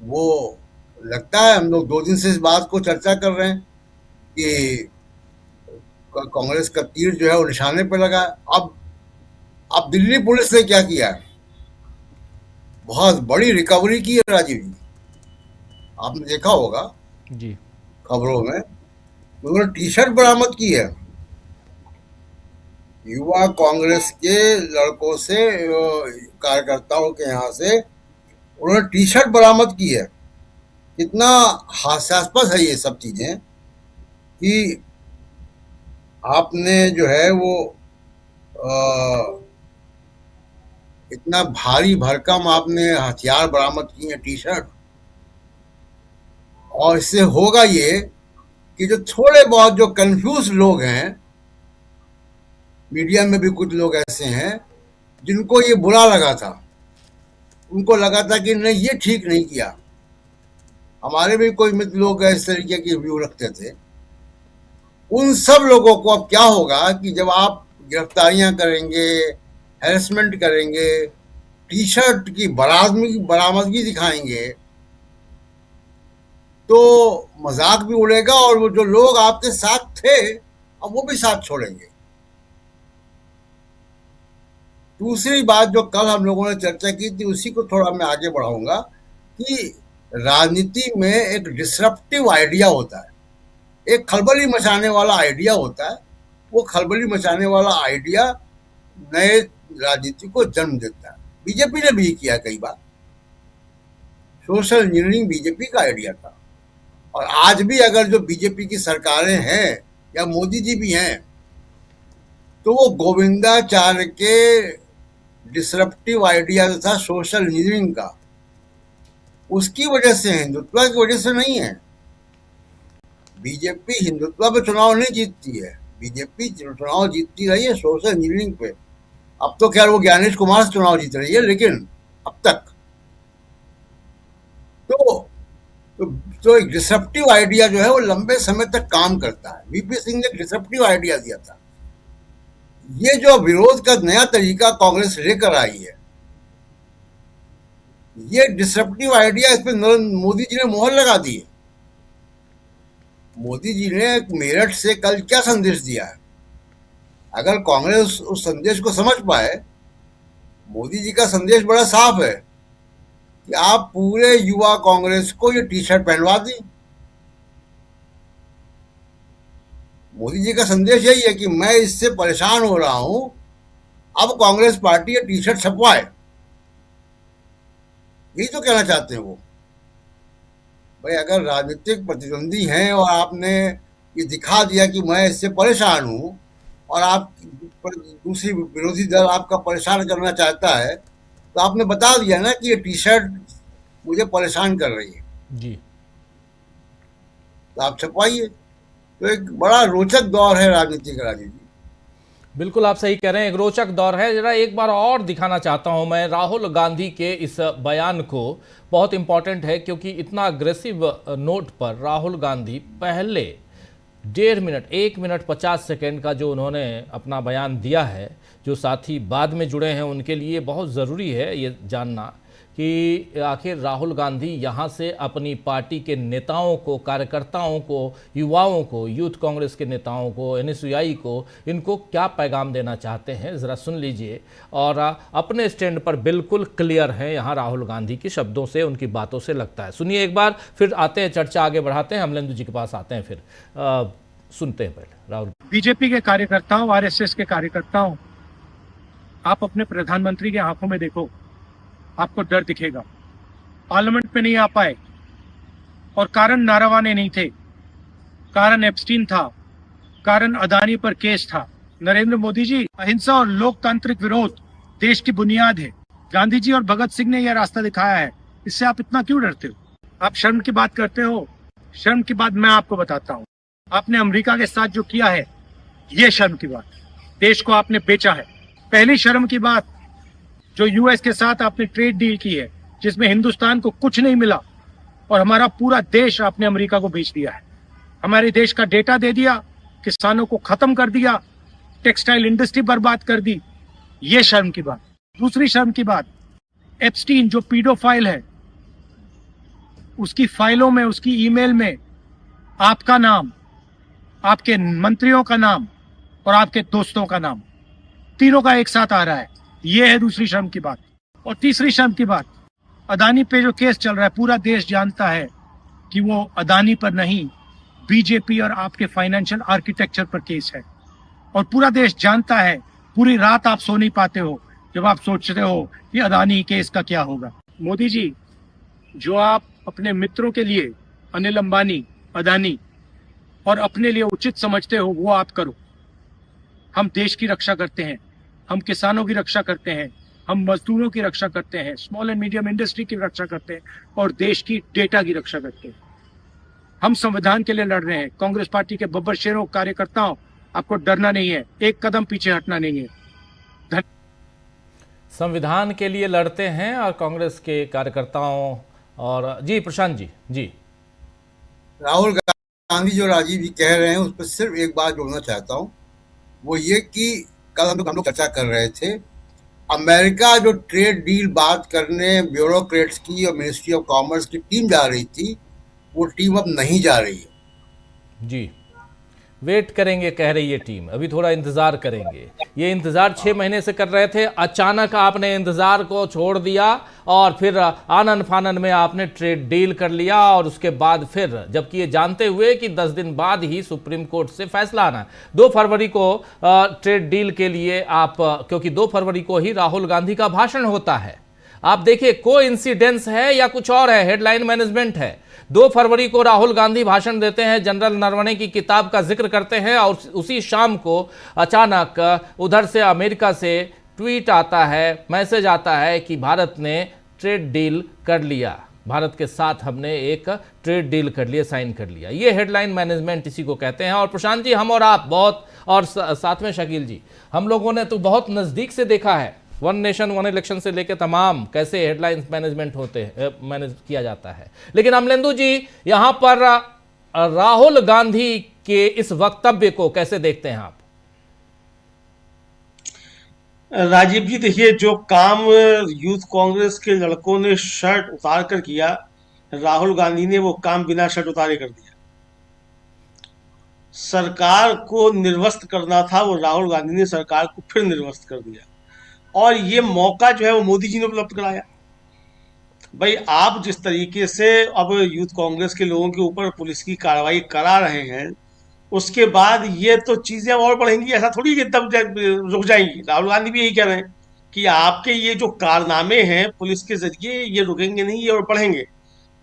वो लगता है, हम लोग 2 दिन से इस बात को चर्चा कर रहे हैं कि कांग्रेस का तीर जो है वो निशाने पे लगा। अब दिल्ली पुलिस ने क्या किया है, बहुत बड़ी रिकवरी की है राजीव जी, आपने देखा होगा जी खबरों में। उन्होंने टी शर्ट बरामद की है युवा कांग्रेस के लड़कों से, कार्यकर्ताओं के यहाँ से उन्होंने टी शर्ट बरामद की है। कितना हास्यास्पद है ये सब चीजें कि आपने जो है वो इतना भारी भरकम आपने हथियार बरामद किए हैं, टी शर्ट। और इससे होगा ये कि जो थोड़े बहुत जो कंफ्यूज लोग हैं, मीडिया में भी कुछ लोग ऐसे हैं जिनको ये बुरा लगा था, उनको लगा था कि नहीं ये ठीक नहीं किया। हमारे भी कोई मित्र लोग इस तरीके की व्यू रखते थे। उन सब लोगों को अब क्या होगा कि जब आप गिरफ्तारियां करेंगे, हैरेसमेंट करेंगे, टी शर्ट की बरामदगी दिखाएंगे, तो मजाक भी उड़ेगा और वो जो लोग आपके साथ थे अब वो भी साथ छोड़ेंगे। दूसरी बात जो कल हम लोगों ने चर्चा की थी, उसी को थोड़ा मैं आगे बढ़ाऊंगा कि राजनीति में एक डिसरप्टिव आइडिया होता है, एक खलबली मचाने वाला आइडिया होता है। वो खलबली मचाने वाला आइडिया नए राजनीति को जन्म देता है। बीजेपी ने भी किया कई बार। सोशल इंजीनियरिंग बीजेपी का आइडिया था, और आज भी अगर जो बीजेपी की सरकारें हैं या मोदी जी भी हैं, तो वो गोविंदाचार्य के डिसरप्टिव आइडिया जो था सोशल इंजीनियरिंग का, उसकी वजह से, हिंदुत्व की वजह से नहीं है। बीजेपी हिंदुत्व पे चुनाव नहीं जीतती है, बीजेपी चुनाव जीतती रही है सोशल इंजीनियरिंग पे। अब तो खैर वो ज्ञानेश कुमार से चुनाव जीत रही है, लेकिन अब तक तो एक डिसरप्टिव आइडिया जो है वो लंबे समय तक काम करता है। वीपी सिंह ने डिसरप्टिव आइडिया दिया था। ये जो विरोध का नया तरीका कांग्रेस लेकर आई है, ये डिसरप्टिव आइडिया, इस पर मोदी जी ने मोहर लगा दी है। मोदी जी ने मेरठ से कल क्या संदेश दिया है? अगर कांग्रेस उस संदेश को समझ पाए मोदी जी का संदेश बड़ा साफ है कि आप पूरे युवा कांग्रेस को ये टी शर्ट पहनवा दी। मोदी जी का संदेश यही है कि मैं इससे परेशान हो रहा हूं, अब कांग्रेस पार्टी ये टी शर्ट छपवाए। यही तो कहना चाहते हैं वो। भाई अगर राजनीतिक प्रतिद्वंदी हैं और आपने ये दिखा दिया कि मैं इससे परेशान हूं और आप दूसरी विरोधी दल आपका परेशान करना चाहता है, तो आपने बता दिया ना कि ये टी शर्ट मुझे परेशान कर रही है जी, तो आप छपवाइए। तो एक बड़ा रोचक दौर है राजनीति का, राजीव जी। बिल्कुल आप सही कह रहे हैं, एक रोचक दौर है। जरा एक बार और दिखाना चाहता हूं मैं राहुल गांधी के इस बयान को, बहुत इंपॉर्टेंट है क्योंकि इतना अग्रेसिव नोट पर राहुल गांधी पहले 1.5 मिनट 1 मिनट 50 सेकेंड का जो उन्होंने अपना बयान दिया है, जो साथी बाद में जुड़े हैं उनके लिए बहुत ज़रूरी है ये जानना कि आखिर राहुल गांधी यहाँ से अपनी पार्टी के नेताओं को, कार्यकर्ताओं को, युवाओं को, यूथ कांग्रेस के नेताओं को, NSUI को, इनको क्या पैगाम देना चाहते हैं, ज़रा सुन लीजिए। और अपने स्टैंड पर बिल्कुल क्लियर हैं यहाँ राहुल गांधी के शब्दों से, उनकी बातों से लगता है। सुनिए एक बार, फिर आते हैं, चर्चा आगे बढ़ाते हैं, अमलेंदु जी के पास आते हैं, फिर सुनते हैं पहले राहुल। बीजेपी के कार्यकर्ताओं, RSS के कार्यकर्ताओं, आप अपने प्रधानमंत्री की आंखों में देखो, आपको डर दिखेगा। पार्लियामेंट में नहीं आ पाए और कारण नारावाने नहीं थे, कारण एप्स्टीन था, कारण अदानी पर केस था। नरेंद्र मोदी जी, अहिंसा और लोकतांत्रिक विरोध देश की बुनियाद है। गांधी जी और भगत सिंह ने यह रास्ता दिखाया है, इससे आप इतना क्यों डरते हो? आप शर्म की बात करते हो। शर्म की बात मैं आपको बताता हूँ। आपने अमेरिका के साथ जो किया है, ये शर्म की बात। देश को आपने बेचा है। पहली शर्म की बात, जो US के साथ आपने ट्रेड डील की है, जिसमें हिंदुस्तान को कुछ नहीं मिला और हमारा पूरा देश आपने अमेरिका को बेच दिया है। हमारे देश का डेटा दे दिया, किसानों को खत्म कर दिया, टेक्सटाइल इंडस्ट्री बर्बाद कर दी। ये शर्म की बात। दूसरी शर्म की बात, एप्स्टीन जो पीडोफाइल है, उसकी फाइलों में, उसकी ईमेल में आपका नाम, आपके मंत्रियों का नाम और आपके दोस्तों का नाम, तीनों का एक साथ आ रहा है। ये है दूसरी शर्म की बात। और तीसरी शर्म की बात, अदानी पे जो केस चल रहा है, पूरा देश जानता है कि वो अदानी पर नहीं, बीजेपी और आपके फाइनेंशियल आर्किटेक्चर पर केस है। और पूरा देश जानता है, पूरी रात आप सो नहीं पाते हो जब आप सोचते हो कि अदानी केस का क्या होगा। मोदी जी, जो आप अपने मित्रों के लिए, अनिल अंबानी, अदानी, और अपने लिए उचित समझते हो, वो आप करो। हम देश की रक्षा करते हैं, हम किसानों की रक्षा करते हैं, हम मजदूरों की रक्षा करते हैं, स्मॉल एंड मीडियम इंडस्ट्री की रक्षा करते हैं और देश की डेटा की रक्षा करते हैं। हम संविधान के लिए लड़ रहे हैं। कांग्रेस पार्टी के बब्बर शेरों, कार्यकर्ताओं, आपको डरना नहीं है, एक कदम पीछे हटना नहीं है। संविधान के लिए लड़ते हैं और कांग्रेस के कार्यकर्ताओं। और जी प्रशांत जी, जी राहुल गांधी जो राजीव जी कह रहे हैं, उस पर सिर्फ एक बात जोड़ना चाहता हूं, वो ये कि कल हम लोग चर्चा कर रहे थे, अमेरिका जो ट्रेड डील बात करने ब्यूरोक्रेट्स की और मिनिस्ट्री ऑफ कॉमर्स की टीम जा रही थी, वो टीम अब नहीं जा रही है। जी, वेट करेंगे कह रही है टीम, अभी थोड़ा इंतजार करेंगे। ये इंतजार 6 महीने से कर रहे थे, अचानक आपने इंतजार को छोड़ दिया और फिर आनन फानन में आपने ट्रेड डील कर लिया। और उसके बाद फिर, जबकि ये जानते हुए कि 10 दिन बाद ही सुप्रीम कोर्ट से फैसला आना है, 2 फरवरी को ट्रेड डील के लिए आप, क्योंकि 2 फरवरी को ही राहुल गांधी का भाषण होता है। आप देखिए, कोइंसिडेंस है या कुछ और है, हेडलाइन मैनेजमेंट है। 2 फरवरी को राहुल गांधी भाषण देते हैं, जनरल नरवणे की किताब का जिक्र करते हैं और उसी शाम को अचानक उधर से अमेरिका से ट्वीट आता है, मैसेज आता है कि भारत ने ट्रेड डील कर लिया, भारत के साथ हमने एक ट्रेड डील कर लिया, साइन कर लिया। ये हेडलाइन मैनेजमेंट इसी को कहते हैं। और प्रशांत जी, हम और आप बहुत, और साथ में शकील जी, हम लोगों ने तो बहुत नज़दीक से देखा है, वन नेशन वन इलेक्शन से लेकर तमाम कैसे हेडलाइंस मैनेजमेंट होते हैं, मैनेज किया जाता है। लेकिन अमलेंदु जी, यहां पर राहुल गांधी के इस वक्तव्य को कैसे देखते हैं आप? राजीव जी, देखिए, जो काम यूथ कांग्रेस के लड़कों ने शर्ट उतार कर किया, राहुल गांधी ने वो काम बिना शर्ट उतारे कर दिया। सरकार को निर्वस्त्र करना था, वो राहुल गांधी ने सरकार को फिर निर्वस्त्र कर दिया। और ये मौका जो है वो मोदी जी ने उपलब्ध कराया। भाई आप जिस तरीके से अब यूथ कांग्रेस के लोगों के ऊपर पुलिस की कार्रवाई करा रहे हैं, उसके बाद ये तो चीजें और बढ़ेंगी, ऐसा थोड़ी कि एकदम रुक जाएंगी। राहुल गांधी भी यही कह रहे हैं कि आपके ये जो कारनामे हैं पुलिस के जरिए ये रुकेंगे नहीं, ये और बढ़ेंगे।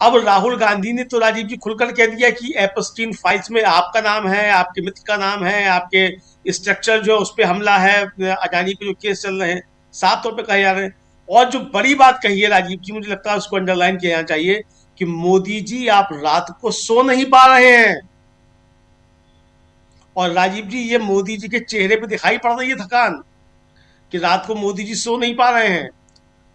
अब राहुल गांधी ने तो राजीव जी खुलकर कह दिया कि एपस्टीन फाइल्स में आपका नाम है, आपके मित्र का नाम है, आपके स्ट्रक्चर जो उस पर हमला है, अडानी पे जो केस चल रहे हैं, साफ तौर पे कहे जा रहे हैं। और जो बड़ी बात कही है राजीव जी, मुझे लगता है उसको अंडरलाइन किया जाना चाहिए कि मोदी जी आप रात को सो नहीं पा रहे हैं। और राजीव जी ये मोदी जी के चेहरे पे दिखाई पड़ रही है थकान, कि रात को मोदी जी सो नहीं पा रहे हैं।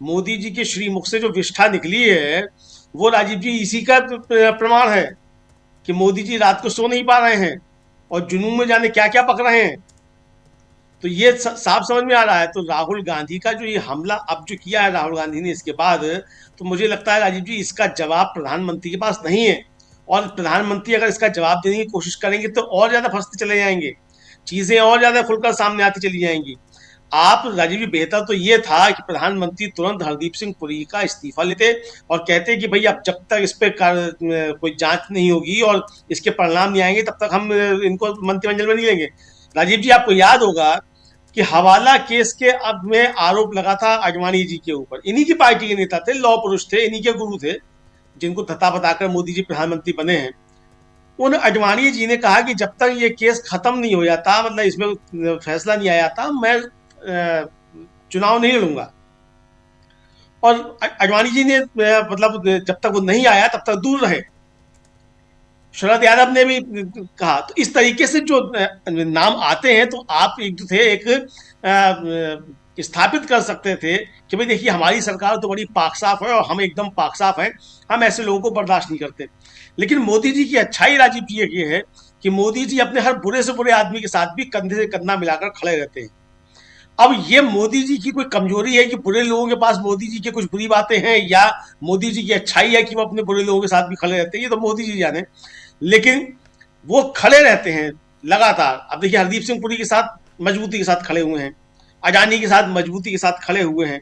मोदी जी के श्रीमुख से जो विष्ठा निकली है वो राजीव जी इसी का प्रमाण है कि मोदी जी रात को सो नहीं पा रहे हैं और जुनून में जाने क्या क्या पक रहे हैं। तो ये साफ समझ में आ रहा है। तो राहुल गांधी का जो ये हमला अब जो किया है राहुल गांधी ने इसके बाद, तो मुझे लगता है राजीव जी इसका जवाब प्रधानमंत्री के पास नहीं है। और प्रधानमंत्री अगर इसका जवाब देने की कोशिश करेंगे तो और ज्यादा फंसते चले जाएंगे, चीजें और ज्यादा खुलकर सामने आती चली जाएंगी। आप राजीव जी बेहतर तो ये था कि प्रधानमंत्री तुरंत हरदीप सिंह पुरी का इस्तीफा लेते और कहते कि भाई अब जब तक इस पे कोई जांच नहीं होगी और इसके परिणाम नहीं आएंगे तब तक हम इनको मंत्रिमंडल में नहीं लेंगे। राजीव जी आपको याद होगा कि हवाला केस के अब में आरोप लगा था आडवाणी जी के ऊपर, इन्हीं की पार्टी के नेता थे, लौह पुरुष थे, इन्हीं के गुरु थे, जिनको थता बताकर मोदी जी प्रधानमंत्री बने हैं। उन आडवाणी जी ने कहा कि जब तक ये केस खत्म नहीं हो जाता, मतलब इसमें फैसला नहीं आया था, मैं चुनाव नहीं लड़ूंगा। और आडवाणी जी ने मतलब जब तक वो नहीं आया तब तक दूर रहे। शरद यादव ने भी कहा। तो इस तरीके से जो नाम आते हैं तो आप एक थे एक स्थापित कर सकते थे कि भाई देखिए हमारी सरकार तो बड़ी पाक साफ है और हम एकदम पाक साफ हैं, हम ऐसे लोगों को बर्दाश्त नहीं करते। लेकिन मोदी जी की अच्छाई राजीव जी ये है कि मोदी जी अपने हर बुरे से बुरे आदमी के साथ भी कंधे से कंधा मिलाकर खड़े रहते हैं। अब ये मोदी जी की कोई कमजोरी है कि बुरे लोगों के पास मोदी जी की कुछ बुरी बातें हैं, या मोदी जी की अच्छाई है कि वो अपने बुरे लोगों के साथ भी खड़े रहते हैं, ये तो मोदी जी जाने। लेकिन वो खड़े रहते हैं लगातार। अब देखिए हरदीप सिंह पुरी के साथ मजबूती के साथ खड़े हुए हैं, अडानी के साथ मजबूती के साथ खड़े हुए हैं,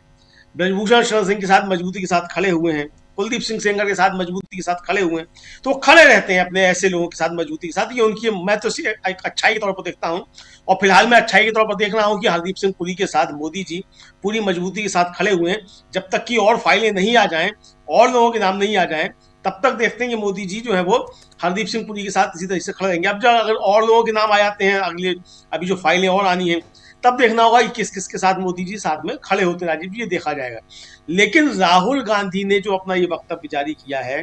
ब्रजभूषण शरण सिंह के साथ मजबूती के साथ खड़े हुए हैं, कुलदीप सिंह सेंगर के साथ मजबूती के साथ खड़े हुए हैं। तो वो खड़े रहते हैं अपने ऐसे लोगों के साथ मजबूती के साथ। ये उनकी, मैं तो एक अच्छाई के तौर पर देखता हूँ। और फिलहाल मैं अच्छाई के तौर पर देख रहा हूँ कि हरदीप सिंह पुरी के साथ मोदी जी पूरी मजबूती के साथ खड़े हुए हैं। जब तक कि और फाइलें नहीं आ जाएं, और लोगों के नाम नहीं आ जाएं, तब तक देखते हैं कि मोदी जी जो है वो हरदीप सिंह पुरी के साथ इसी तरह से खड़े रहेंगे। अब जब अगर और लोगों के नाम आ जाते हैं अगले, अभी जो फाइलें और आनी है, तब देखना होगा कि किस किस के साथ मोदी जी साथ में खड़े होते हैं राजीव जी, ये देखा जाएगा। लेकिन राहुल गांधी ने जो अपना ये वक्तव्य जारी किया है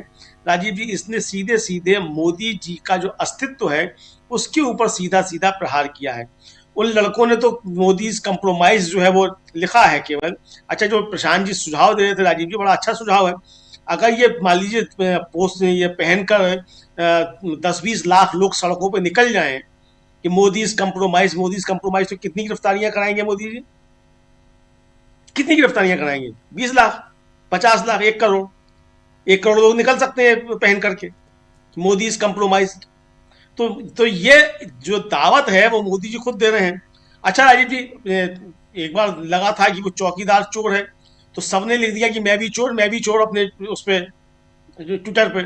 राजीव जी, इसने सीधे सीधे मोदी जी का जो अस्तित्व है उसके ऊपर सीधा सीधा प्रहार किया है। उन लड़कों ने तो मोदी कंप्रोमाइज जो है वो लिखा है केवल। अच्छा, जो प्रशांत जी सुझाव दे रहे थे राजीव जी, बड़ा अच्छा सुझाव है। अगर ये मान लीजिए पोस्ट ये पहनकर 10-20 लाख लोग सड़कों पे निकल जाएं कि मोदी कंप्रोमाइज, तो कितनी गिरफ्तारियां कराएंगे मोदी जी? कितनी गिरफ्तारियां कराएंगे? 20 लाख, 50 लाख, 1 करोड़। 1 करोड़ लोग निकल सकते हैं पहन करके, मोदी कंप्रोमाइज। तो ये जो दावत है वो मोदी जी खुद दे रहे हैं। अच्छा राजीव जी, एक बार लगा था कि वो चौकीदार चोर है, तो सबने लिख दिया कि मैं भी चोर, अपने उस पे ट्विटर पे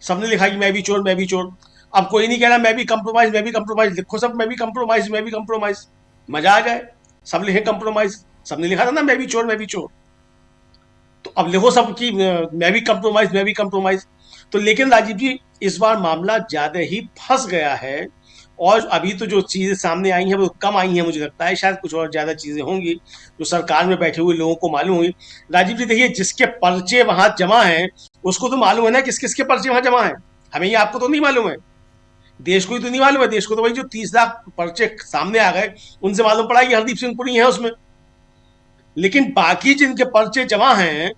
सबने लिखा कि मैं भी चोर। अब कोई नहीं कह रहा मैं भी कंप्रोमाइज, लिखो सब मैं भी कंप्रोमाइज, मजा आ जाए, सब लिखे कंप्रोमाइज। सबने लिखा था ना मैं भी चोर, तो अब लिखो सब कि मैं भी कंप्रोमाइज। तो लेकिन राजीव जी इस बार मामला ज्यादा ही फंस गया है, और अभी तो जो चीजें सामने आई हैं वो कम आई हैं, मुझे लगता है शायद कुछ और ज्यादा चीजें होंगी जो सरकार में बैठे हुए लोगों को मालूम हुई। राजीव जी देखिए, जिसके पर्चे वहां जमा हैं उसको तो मालूम है ना किस किस के पर्चे वहां जमा है। हमें ये आपको तो नहीं मालूम है, देश को ही तो नहीं मालूम है। देश को तो वही जो 30 लाख पर्चे सामने आ गए उनसे मालूम पड़ा कि हरदीप सिंह पुरी है उसमें। लेकिन बाकी जिनके पर्चे जमा हैं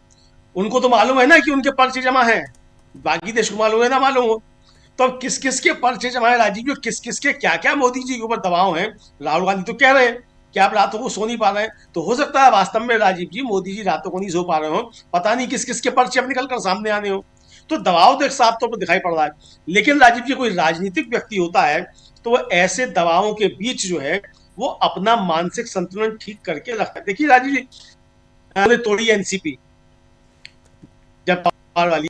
उनको तो मालूम है ना कि उनके पर्चे जमा हैं, बाकी देश को मालूम है ना मालूम हो। तो अब किस किस के पर्चे जमा है राजीव जी, किस किस के क्या क्या मोदी जी के ऊपर दबाव है। राहुल गांधी तो कह रहे हैं कि आप रातों को सो नहीं पा रहे हैं, तो हो सकता है वास्तव में राजीव जी मोदी जी रातों को नहीं सो पा रहे हो, पता नहीं किस किस के पर्चे अब निकल कर सामने आने हो। तो दबाव तो एक साफ तौर पर दिखाई पड़ रहा है। लेकिन राजीव जी कोई राजनीतिक व्यक्ति होता है तो वह ऐसे दबावों के बीच जो है वो अपना मानसिक संतुलन ठीक करके रखा है। देखिए राजीव जी, हमने तोड़ी एनसीपी जब पवार वाली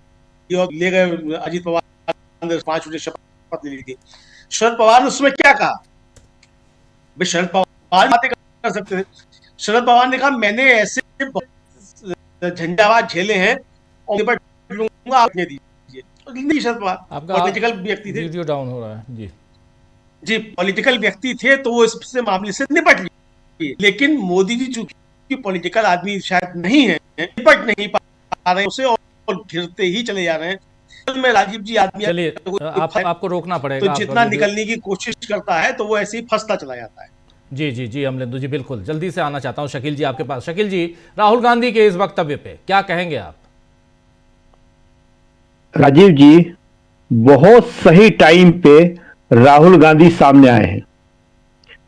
और ले गए अजीत पवार ने 5 मिनट शपथ ले ली थी। शरद पवार ने उसमें क्या कहा? भाई शरद पवार बातें कर सकते थे। शरद पवार ने कहा मैंने ऐसे झंझावात झेले हैं और निपट लूंगा, आपने दीजिए। शरद पवार पॉलिटिकल व्यक्ति थे, वीडियो डाउन हो रहा है जी पॉलिटिकल व्यक्ति थे तो वो इस मामले से निपट लिए। लेकिन मोदी जी चूंकि पॉलिटिकल आदमी शायद नहीं है, निपट नहीं पा रहे उसे और घिरते ही चले जा रहे हैं। में राजीव जी आदमी चलिए आपको रोकना पड़ेगा, तो जितना निकलने की कोशिश करता है तो वो ऐसे ही फंसता चला जाता है। जी अमलेंदु जी, बिल्कुल जल्दी से आना चाहता हूं शकील जी आपके पास। शकील जी, राहुल गांधी के इस वक्तव्य पे क्या कहेंगे आप? राजीव जी, बहुत सही टाइम पे राहुल गांधी सामने आए हैं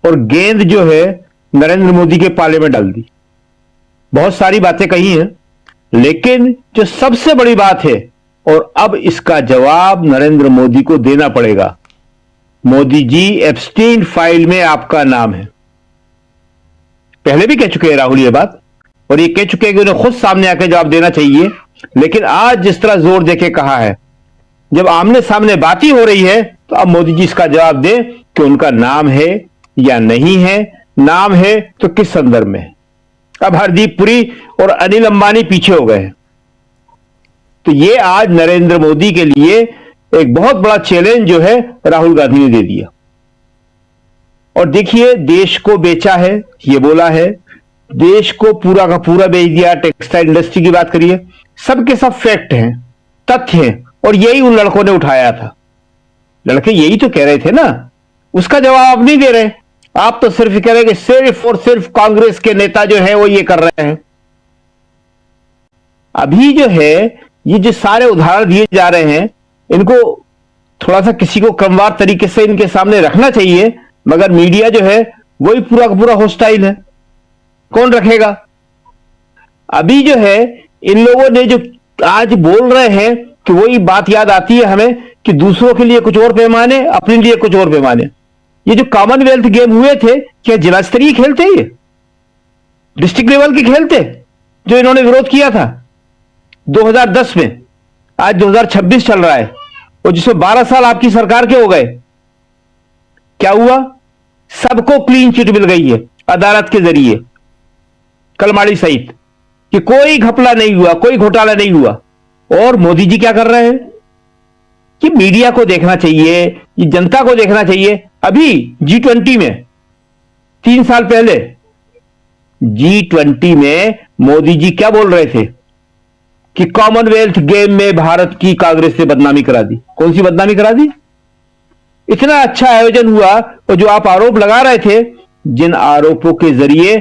और गेंद जो है नरेंद्र मोदी के पाले में डाल दी। बहुत सारी बातें कही हैं, लेकिन जो सबसे बड़ी बात है और अब इसका जवाब नरेंद्र मोदी को देना पड़ेगा। मोदी जी, एप्स्टीन फाइल में आपका नाम है। पहले भी कह चुके हैं राहुल ये बात, और ये कह चुके हैं कि उन्हें खुद सामने आकर जवाब देना चाहिए। लेकिन आज जिस तरह जोर देके कहा है, जब आमने सामने बात ही हो रही है तो अब मोदी जी इसका जवाब दें कि उनका नाम है या नहीं है। नाम है तो किस संदर्भ में? अब हरदीप पुरी और अनिल अंबानी पीछे हो गए। तो ये आज नरेंद्र मोदी के लिए एक बहुत बड़ा चैलेंज जो है राहुल गांधी ने दे दिया। और देखिए, देश को बेचा है, ये बोला है, देश को पूरा का पूरा बेच दिया। टेक्सटाइल इंडस्ट्री की बात करिए, सबके सब फैक्ट हैं, तथ्य हैं, और यही उन लड़कों ने उठाया था। लड़के यही तो कह रहे थे ना, उसका जवाब आप नहीं दे रहे। आप तो सिर्फ कह रहे हैं कि सिर्फ और सिर्फ कांग्रेस के नेता जो है वो ये कर रहे हैं। अभी जो है ये जो सारे उदाहरण दिए जा रहे हैं, इनको थोड़ा सा किसी को क्रमवार तरीके से इनके सामने रखना चाहिए, मगर मीडिया जो है वही पूरा का पूरा हॉस्टाइल है। कौन रखेगा? अभी जो है इन लोगों ने जो आज बोल रहे हैं कि वही बात याद आती है हमें कि दूसरों के लिए कुछ और पैमाने, अपने लिए कुछ और पैमाने। ये जो कॉमनवेल्थ गेम हुए थे, क्या जिला स्तरीय खेलते? ये डिस्ट्रिक्ट लेवल के खेलते जो इन्होंने विरोध किया था 2010 में। आज 2026 चल रहा है और जिसमें 12 साल आपकी सरकार के हो गए। क्या हुआ? सबको क्लीन चिट मिल गई है अदालत के जरिए, कलमाड़ी सहित, कि कोई घपला नहीं हुआ, कोई घोटाला नहीं हुआ। और मोदी जी क्या कर रहे हैं कि मीडिया को देखना चाहिए, ये जनता को देखना चाहिए। अभी G20 में 3 साल पहले G20 में मोदी जी क्या बोल रहे थे कि कॉमनवेल्थ गेम में भारत की कांग्रेस ने बदनामी करा दी। कौन सी बदनामी करा दी? इतना अच्छा आयोजन हुआ, और जो आप आरोप लगा रहे थे, जिन आरोपों के जरिए